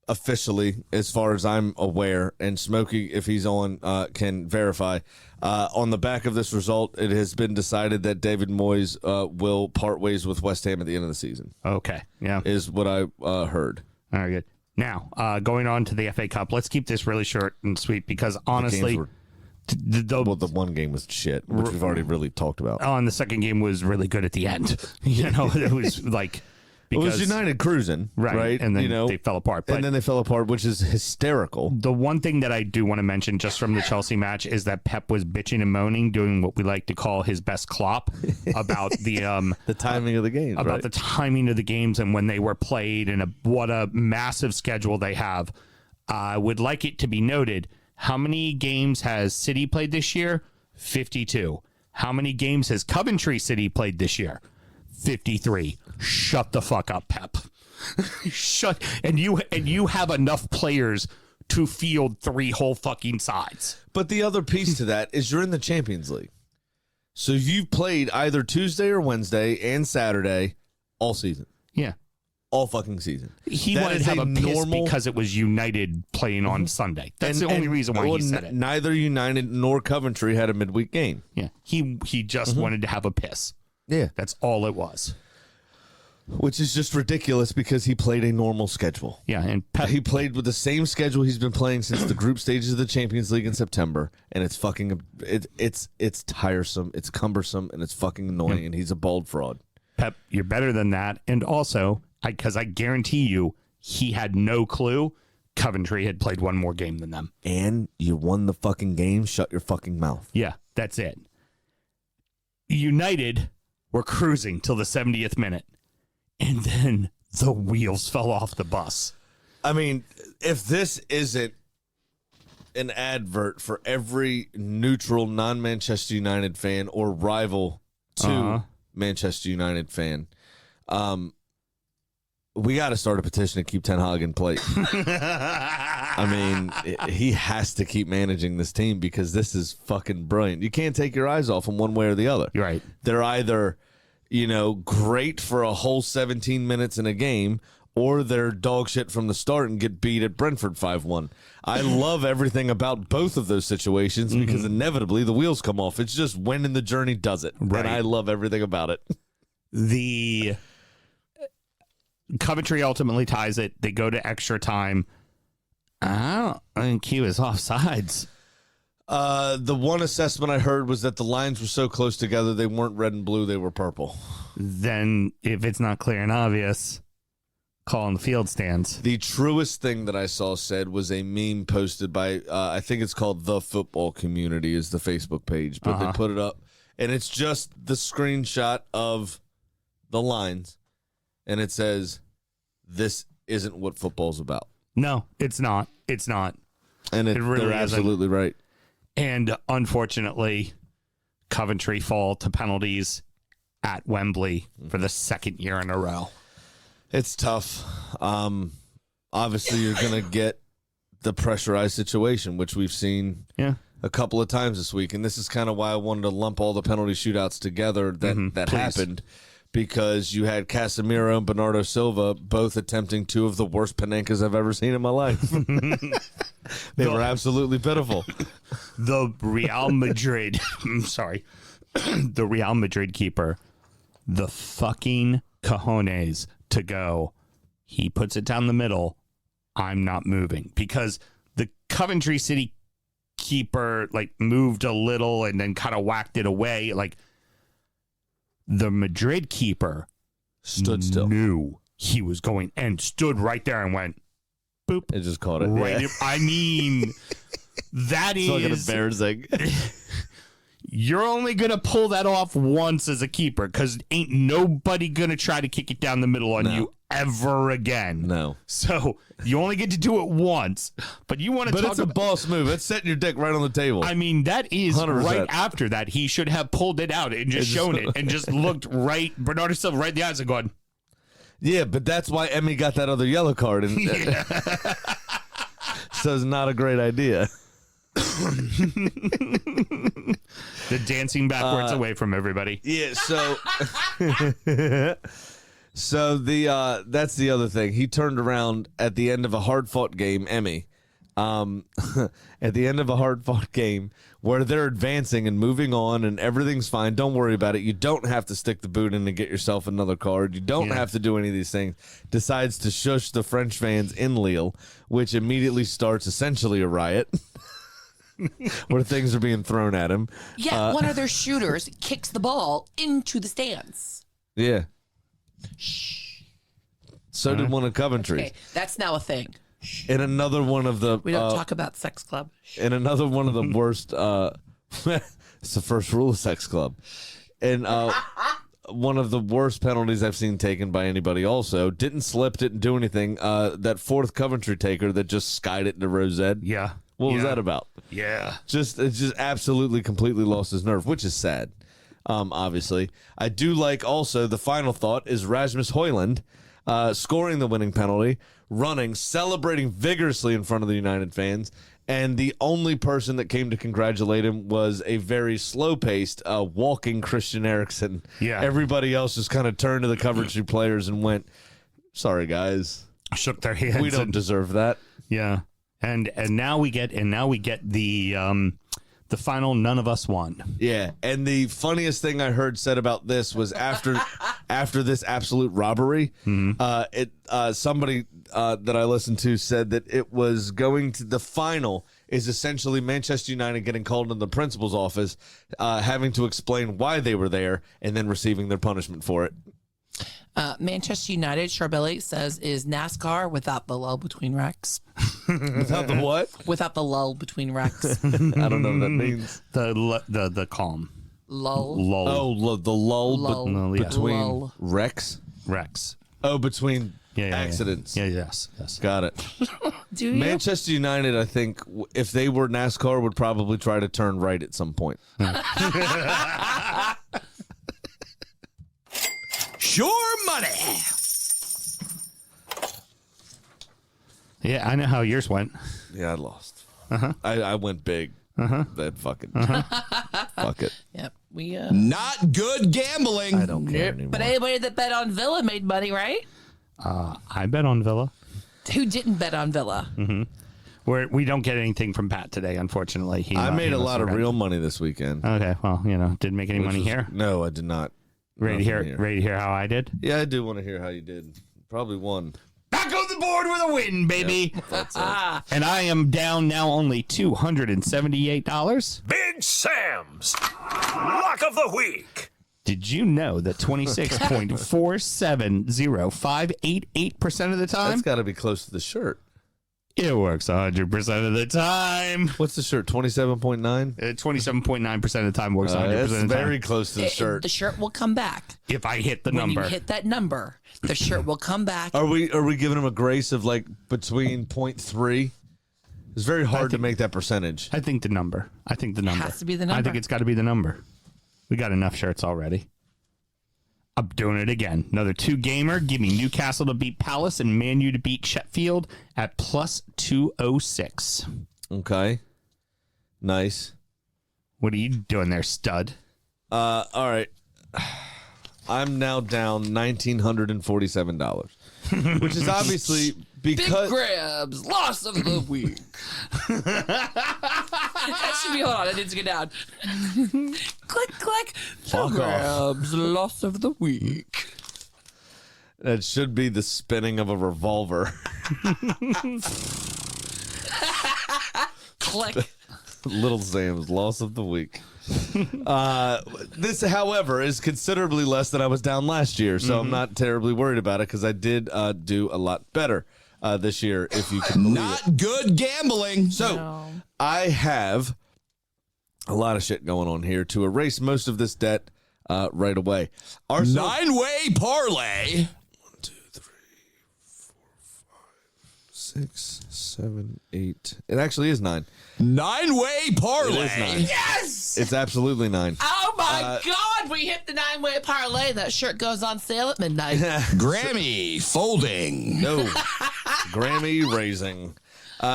officially, as far as I'm aware, and Smokey, if he's on, can verify. On the back of this result, it has been decided that David Moyes will part ways with West Ham at the end of the season. Okay. Yeah. Is what I heard. All right, good. Now, going on to the FA Cup, let's keep this really short and sweet because honestly, the one game was shit, which we've already really talked about. and the second game was really good at the end. It was like It was United cruising, right? And then they fell apart. But and then they fell apart, which is hysterical. the one thing that I do want to mention just from the Chelsea match is that Pep was bitching and moaning, doing what we like to call his best Klopp about the timing of the games, about right? the timing of the games and when they were played and what a massive schedule they have. I would like it to be noted, how many games has City played this year? 52. How many games has Coventry City played this year? 53. Shut the fuck up, Pep. Shut. And you have enough players to field 3 whole fucking sides. But the other piece to that is you're in the Champions League. So you've played either Tuesday or Wednesday and Saturday all season. Yeah. All fucking season. He That wanted is to have a piss normal because it was United playing on Sunday. That's the only reason why he said it. Neither United nor Coventry had a midweek game. Yeah. He just wanted to have a piss. Yeah. That's all it was. Which is just ridiculous because he played a normal schedule. Yeah, and Pep, He played with the same schedule he's been playing since the group stages of the Champions League in September, and it's fucking it's tiresome, it's cumbersome, and it's fucking annoying, and he's a bald fraud. Pep, you're better than that. And also, because I guarantee you, he had no clue Coventry had played one more game than them. And you won the fucking game, shut your fucking mouth. Yeah, that's it. United were cruising till the 70th minute, and then the wheels fell off the bus. I mean, if this isn't an advert for every neutral non-Manchester United fan or rival to Manchester United fan, we got to start a petition to keep Ten Hag in place. I mean, he has to keep managing this team because this is fucking brilliant. You can't take your eyes off him one way or the other. You're right. They're either, great for a whole 17 minutes in a game, or they're dog shit from the start and get beat at Brentford 5-1. I love everything about both of those situations because inevitably the wheels come off. It's just when in the journey does it. Right. And I love everything about it. The Coventry ultimately ties it. They go to extra time. I think he was offsides. The one assessment I heard was that the lines were so close together, they weren't red and blue, they were purple. Then, if it's not clear and obvious, call on the field stands. The truest thing that I saw said was a meme posted by, I think it's called The Football Community is the Facebook page, but they put it up, and it's just the screenshot of the lines, and it says, "This isn't what football's about." No, it's not. It's not. And It really they're absolutely right. And unfortunately, Coventry fall to penalties at Wembley for the second year in a row. It's tough. Obviously, you're going to get the pressurized situation, which we've seen a couple of times this week. And this is kind of why I wanted to lump all the penalty shootouts together that happened, because you had Casemiro and Bernardo Silva both attempting two of the worst Panenkas I've ever seen in my life. They were absolutely pitiful. The Real Madrid, the Real Madrid keeper, the fucking cojones to go, he puts it down the middle, I'm not moving. Because the Coventry City keeper moved a little and then kind of whacked it away. The Madrid keeper Stood still. Knew he was going and stood right there and went, boop. It just caught it. Right. Yeah. I mean, that It's is... like an embarrassing. You're only going to pull that off once as a keeper, because ain't nobody going to try to kick it down the middle on you ever again. No. So you only get to do it once, but you want to But talk it's a about... boss move. It's setting your dick right on the table. I mean, that is 100%. right after that. He should have pulled it out and just shown it and just looked right, Bernardo Silva right in the eyes and gone, yeah, but that's why Emmy got that other yellow card. And so it's not a great idea. the dancing backwards away from everybody. Yeah, so that's the other thing. He turned around at the end of a hard-fought game, Emmy. At the end of a hard-fought game where they're advancing and moving on and everything's fine. Don't worry about it. You don't have to stick the boot in and get yourself another card. You don't have to do any of these things. Decides to shush the French fans in Lille, which immediately starts essentially a riot. Where things are being thrown at him. Yeah, one of their shooters kicks the ball into the stands. Yeah. So did one of Coventry. Okay, that's now a thing. In another one of the... We don't talk about sex club. In another one of the worst... it's the first rule of sex club. And one of the worst penalties I've seen taken by anybody also. Didn't slip, didn't do anything. That fourth Coventry taker that just skied it into Rosette. Yeah. What was that about? Yeah. It just absolutely completely lost his nerve, which is sad. Obviously, I do like also the final thought is Rasmus Højlund scoring the winning penalty, running, celebrating vigorously in front of the United fans, and the only person that came to congratulate him was a very slow-paced walking Christian Eriksen. Yeah. Everybody else just kind of turned to the Coventry players and went, "Sorry, guys, Shook their hands. we don't deserve that." Yeah. And now we get the final none of us won. Yeah, and the funniest thing I heard said about this was after this absolute robbery, somebody that I listened to said that it was going to the final is essentially Manchester United getting called into the principal's office, having to explain why they were there, and then receiving their punishment for it. Manchester United, Charbelli says, is NASCAR without the lull between wrecks. Without the what? Without the lull between wrecks. I don't know what that means. The calm. Lull. Lull. Oh, the lull, Lull. between Lull. wrecks. Rex. Oh, between Yeah. accidents. Yeah. Yes. Got it. Do you? Manchester United, I think, if they were NASCAR, would probably try to turn right at some point. Sure money. Yeah, I know how yours went. Yeah, I lost. I went big. That fucking fuck it. Yep. We Not good gambling. I don't care anymore. But anybody that bet on Villa made money, right? I bet on Villa. Who didn't bet on Villa? We don't get anything from Pat today, unfortunately. I made a must lot have of got- real money this weekend. Okay, well, didn't make any money here. No, I did not. Ready to Nothing hear? here. Ready to hear how I did? Yeah, I do want to hear how you did. Probably won. Back on the board with a win, baby. And I am down now only $278. Big Sam's Lock of the Week. Did you know that 26.470588% of the time That's got to be close to the shirt. it works 100% of the time? What's the shirt? 27.9. 27.9% of the time works 100% That's of the time. very close to the shirt. The shirt will come back. If I hit the When number. you hit that number, the shirt will come back. Are we giving him a grace of like between 0.3? It's very hard to make that percentage. I think the number. has to be the number. I think it's got to be the number. We got enough shirts already. I'm doing it again. Another 2-gamer. Give me Newcastle to beat Palace and Man U to beat Sheffield at plus 206. Okay. Nice. What are you doing there, stud? All right. I'm now down $1,947, which is obviously because Grabs, loss of the week. That should be, hold on, I need to get down. Click, click. Fuck Grabs, loss of the week. that should be the spinning of a revolver. Click. Little Sam's loss of the week. This, however, is considerably less than I was down last year, so I'm not terribly worried about it because I did do a lot better this year, if you can believe it. Not good gambling. So I have a lot of shit going on here to erase most of this debt right away. Arsenal, 9-way parlay. 6, 7, 8. It actually is 9. 9-way parlay. It is 9. Yes! It's absolutely 9. Oh my God, we hit the 9-way parlay. That shirt goes on sale at midnight. Grammy folding. No. Grammy raising.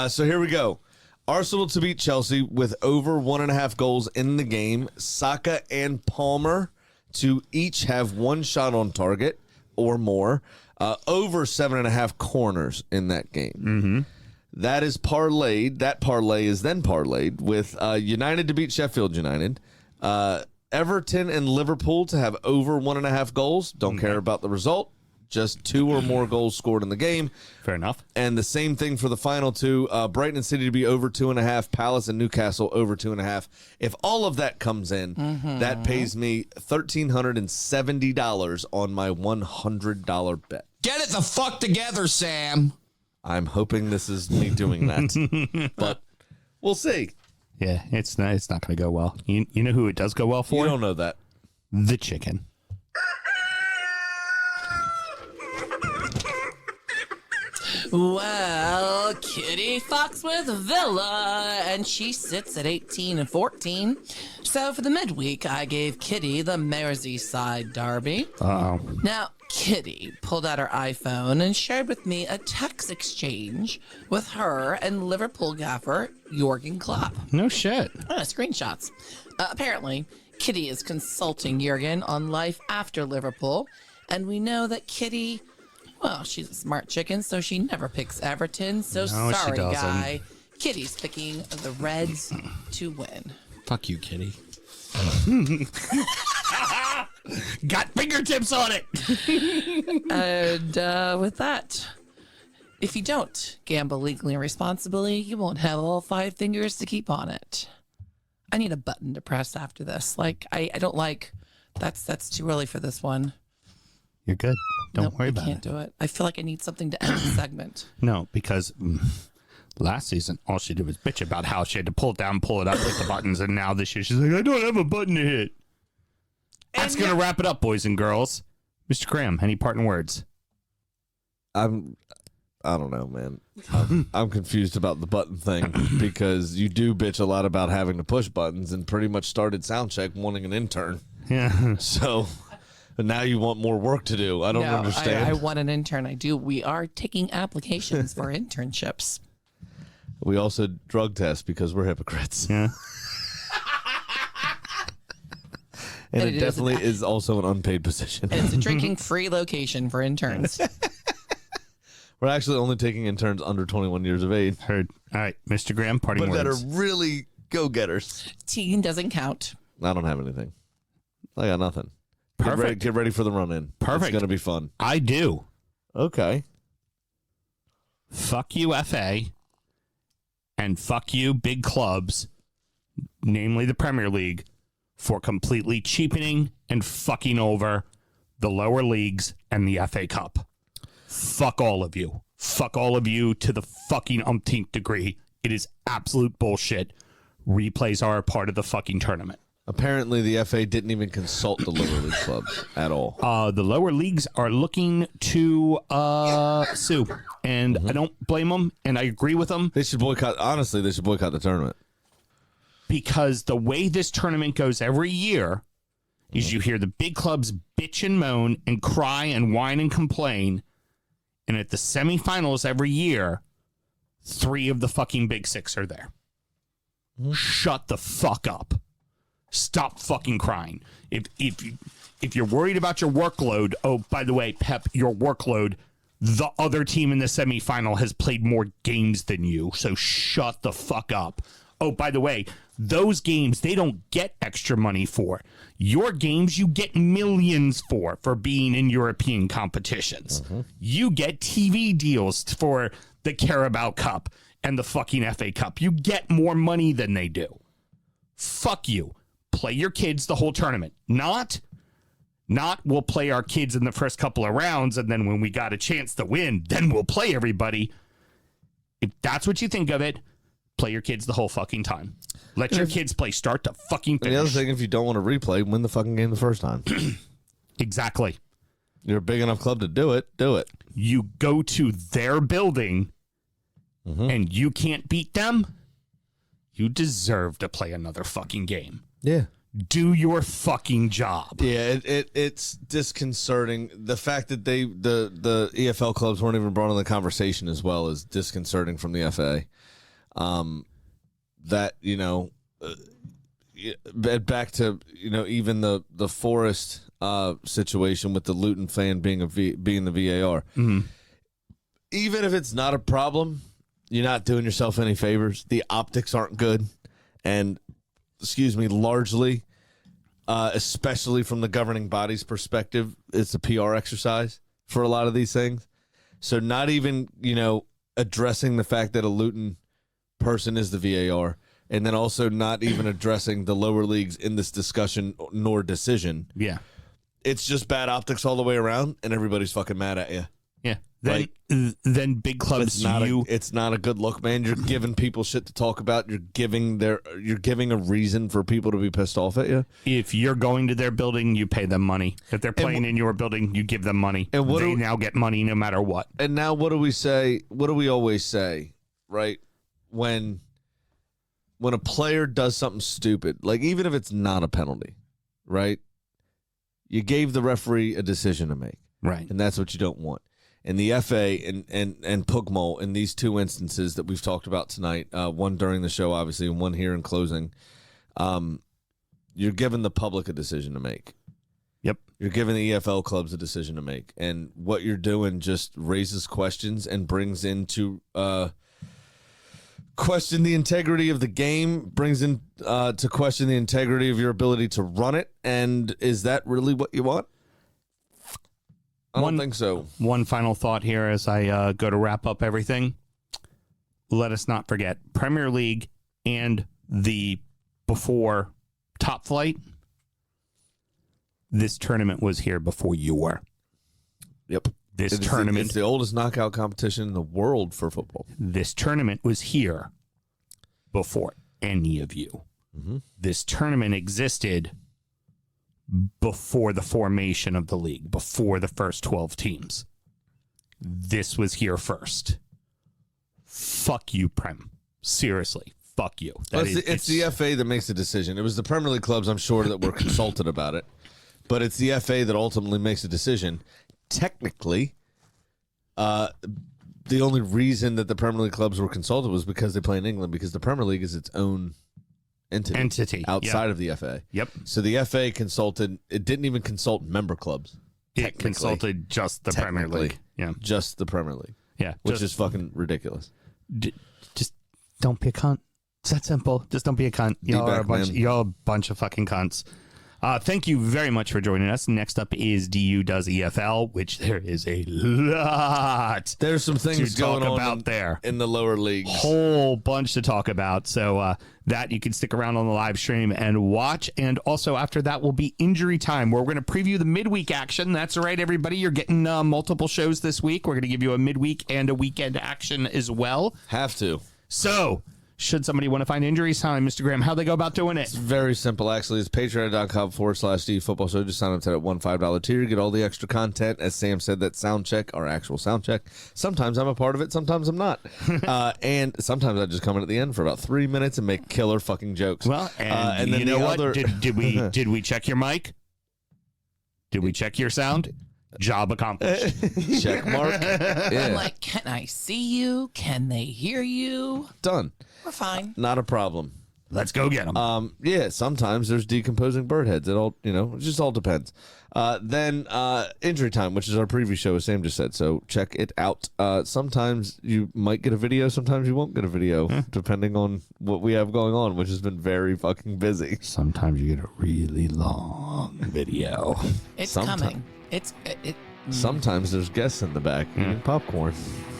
So here we go. Arsenal to beat Chelsea with over 1.5 goals in the game. Saka and Palmer to each have 1 shot on target or more. Over 7.5 corners in that game. Mm-hmm. That is parlayed. That parlay is then parlayed with United to beat Sheffield United. Everton and Liverpool to have over 1.5 goals. Don't care about the result. Just 2 or more goals scored in the game. Fair enough. And the same thing for the final 2. Brighton and City to be over 2.5. Palace and Newcastle over 2.5. If all of that comes in, that pays me $1,370 on my $100 bet. Get it the fuck together, Sam. I'm hoping this is me doing that, but we'll see. Yeah, it's not going to go well. You know who it does go well for? You don't know that. The chicken. Well, Kitty fucks with Villa, and she sits at 18 and 14. So for the midweek, I gave Kitty the Merseyside derby. Uh-oh. Now, Kitty pulled out her iPhone and shared with me a text exchange with her and Liverpool gaffer Jurgen Klopp. No shit. Screenshots. Apparently, Kitty is consulting Jurgen on life after Liverpool, and we know that Kitty, well, she's a smart chicken, so she never picks Everton. So No, she sorry, doesn't. guy. Kitty's picking the Reds to win. Fuck you, kitty. Got fingertips on it. And with that, if you don't gamble legally and responsibly, you won't have all 5 fingers to keep on it. I need a button to press after this. Like, I don't like, that's too early for this one. You're good. Don't worry I about can't it. do it. I feel like I need something to end the segment. No, because last season, all she did was bitch about how she had to pull it down, pull it up, hit the buttons, and now this year she's like, I don't have a button to hit. That's going to wrap it up, boys and girls. Mr. Graham, any parting words? I don't know, man. I'm confused about the button thing because you do bitch a lot about having to push buttons and pretty much started Soundcheck wanting an intern. Yeah. So And now you want more work to do. I don't understand. I want an intern. I do. We are taking applications for internships. We also drug test because we're hypocrites. Yeah. And it definitely is also an unpaid position. And it's a drinking free location for interns. We're actually only taking interns under 21 years of age. Heard. All right, Mr. Graham, parting But words. that are really go-getters. Teen doesn't count. I don't have anything. I got nothing. Perfect. Get ready for the run-in. Perfect. It's going to be fun. I do. Okay. Fuck you, FA, and fuck you, big clubs, namely the Premier League, for completely cheapening and fucking over the lower leagues and the FA Cup. Fuck all of you. Fuck all of you to the fucking umpteenth degree. It is absolute bullshit. Replays are a part of the fucking tournament. Apparently, the FA didn't even consult the lower league clubs at all. The lower leagues are looking to sue, and I don't blame them, and I agree with them. They should boycott. Honestly, they should boycott the tournament. Because the way this tournament goes every year is you hear the big clubs bitch and moan and cry and whine and complain. And at the semifinals every year, 3 of the fucking big 6 are there. Shut the fuck up. Stop fucking crying. If you're worried about your workload, oh, by the way, Pep, your workload, the other team in the semifinal has played more games than you, so shut the fuck up. Oh, by the way, those games, they don't get extra money for. Your games, you get millions for being in European competitions. You get TV deals for the Carabao Cup and the fucking FA Cup. You get more money than they do. Fuck you. Play your kids the whole tournament. Not we'll play our kids in the first couple of rounds, and then when we got a chance to win, then we'll play everybody. If that's what you think of it, play your kids the whole fucking time. Let your kids play start to fucking finish. And the other thing, if you don't want to replay, win the fucking game the first time. Exactly. You're a big enough club to do it. Do it. You go to their building and you can't beat them, you deserve to play another fucking game. Yeah. Do your fucking job. Yeah, it's disconcerting. The fact that the EFL clubs weren't even brought in the conversation as well is disconcerting from the FA. That, back to, even the Forest situation with the Luton fan being the VAR. Even if it's not a problem, you're not doing yourself any favors. The optics aren't good. And, largely, especially from the governing body's perspective, it's a PR exercise for a lot of these things. So not even, addressing the fact that a Luton person is the VAR, and then also not even addressing the lower leagues in this discussion nor decision. Yeah. It's just bad optics all the way around, and everybody's fucking mad at you. Yeah. Then big clubs, it's not a good look, man. You're giving people shit to talk about. You're giving a reason for people to be pissed off at you. If you're going to their building, you pay them money. If they're playing in your building, you give them money. And they now get money no matter what. And now what do we say? What do we always say, right? When a player does something stupid, like even if it's not a penalty, right? You gave the referee a decision to make. Right. And that's what you don't want. And the FA and Pugmol in these 2 instances that we've talked about tonight, one during the show, obviously, and one here in closing, you're giving the public a decision to make. Yep. You're giving the EFL clubs a decision to make. And what you're doing just raises questions and brings into question the integrity of the game, brings in to question the integrity of your ability to run it. And is that really what you want? I don't think so. One final thought here as I go to wrap up everything. Let us not forget Premier League and the before Top Flight. This tournament was here before you were. Yep. This tournament. It's the oldest knockout competition in the world for football. This tournament was here before any of you. This tournament existed before the formation of the league, before the first 12 teams. This was here first. Fuck you, Prem. Seriously, fuck you. It's the FA that makes the decision. It was the Premier League clubs, I'm sure, that were consulted about it. but it's the FA that ultimately makes a decision. Technically, the only reason that the Premier League clubs were consulted was because they play in England, because the Premier League is its own entity outside of the FA. Yep. So the FA consulted. It didn't even consult member clubs. It consulted just the Premier League. Yeah. Just the Premier League. Yeah. Which is fucking ridiculous. Just don't be a cunt. It's that simple. Just don't be a cunt. Y'all are a bunch of fucking cunts. Thank you very much for joining us. Next up is DU Does EFL, which there is a lot. There's some things going on about there in the lower leagues. Whole bunch to talk about. So that you can stick around on the live stream and watch. And also after that will be injury time, where we're going to preview the midweek action. That's right, everybody. You're getting multiple shows this week. We're going to give you a midweek and a weekend action as well. Have to. So should somebody want to find injuries time, Mr. Graham, how they go about doing it? It's very simple, actually. It's patreon.com/D Football Show. Just sign up to that $1 tier. You get all the extra content. As Sam said, that sound check, our actual sound check. Sometimes I'm a part of it. Sometimes I'm not. And sometimes I just come in at the end for about 3 minutes and make killer fucking jokes. Well, and then you know what? Did we check your mic? Did we check your sound? Job accomplished. Check mark. Yeah. I'm like, can I see you? Can they hear you? Done. We're fine. Not a problem. Let's go get them. Yeah, sometimes there's decomposing bird heads. It all, it just all depends. Then injury time, which is our preview show, as Sam just said. So check it out. Sometimes you might get a video. Sometimes you won't get a video, depending on what we have going on, which has been very fucking busy. Sometimes you get a really long video. It's coming. Sometimes there's guests in the back eating popcorn.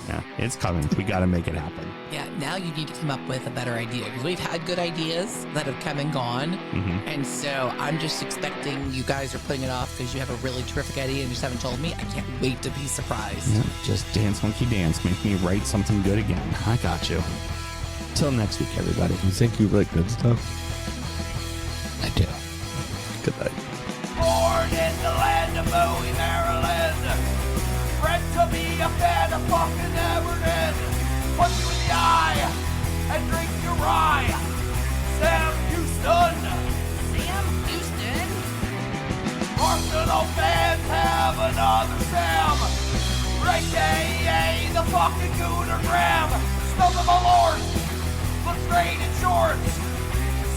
Yeah, it's coming. We got to make it happen. Yeah, now you need to come up with a better idea, because we've had good ideas that have come and gone. And so I'm just expecting you guys are putting it off because you have a really terrific idea and just haven't told me. I can't wait to be surprised. Yeah, just dance, monkey dance. Make me write something good again. I got you. Till next week, everybody. You think you write good stuff? I do. Good night. Born in the land of Bowie, Maryland. Bred to be a fan of fucking Everton. Punch you in the eye and drink your rye. Sam Houston. Sam Houston? Arsenal fans have another Sam. AKA the fucking Gooner Graham. Stump of a lord. Look straight in shorts.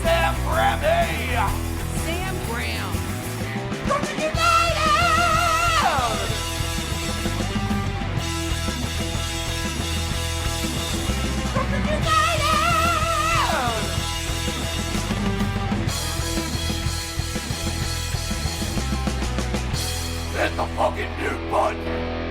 Sam Graham, hey. Sam Graham. Brooklyn United! Brooklyn United! Hit the fucking mute button!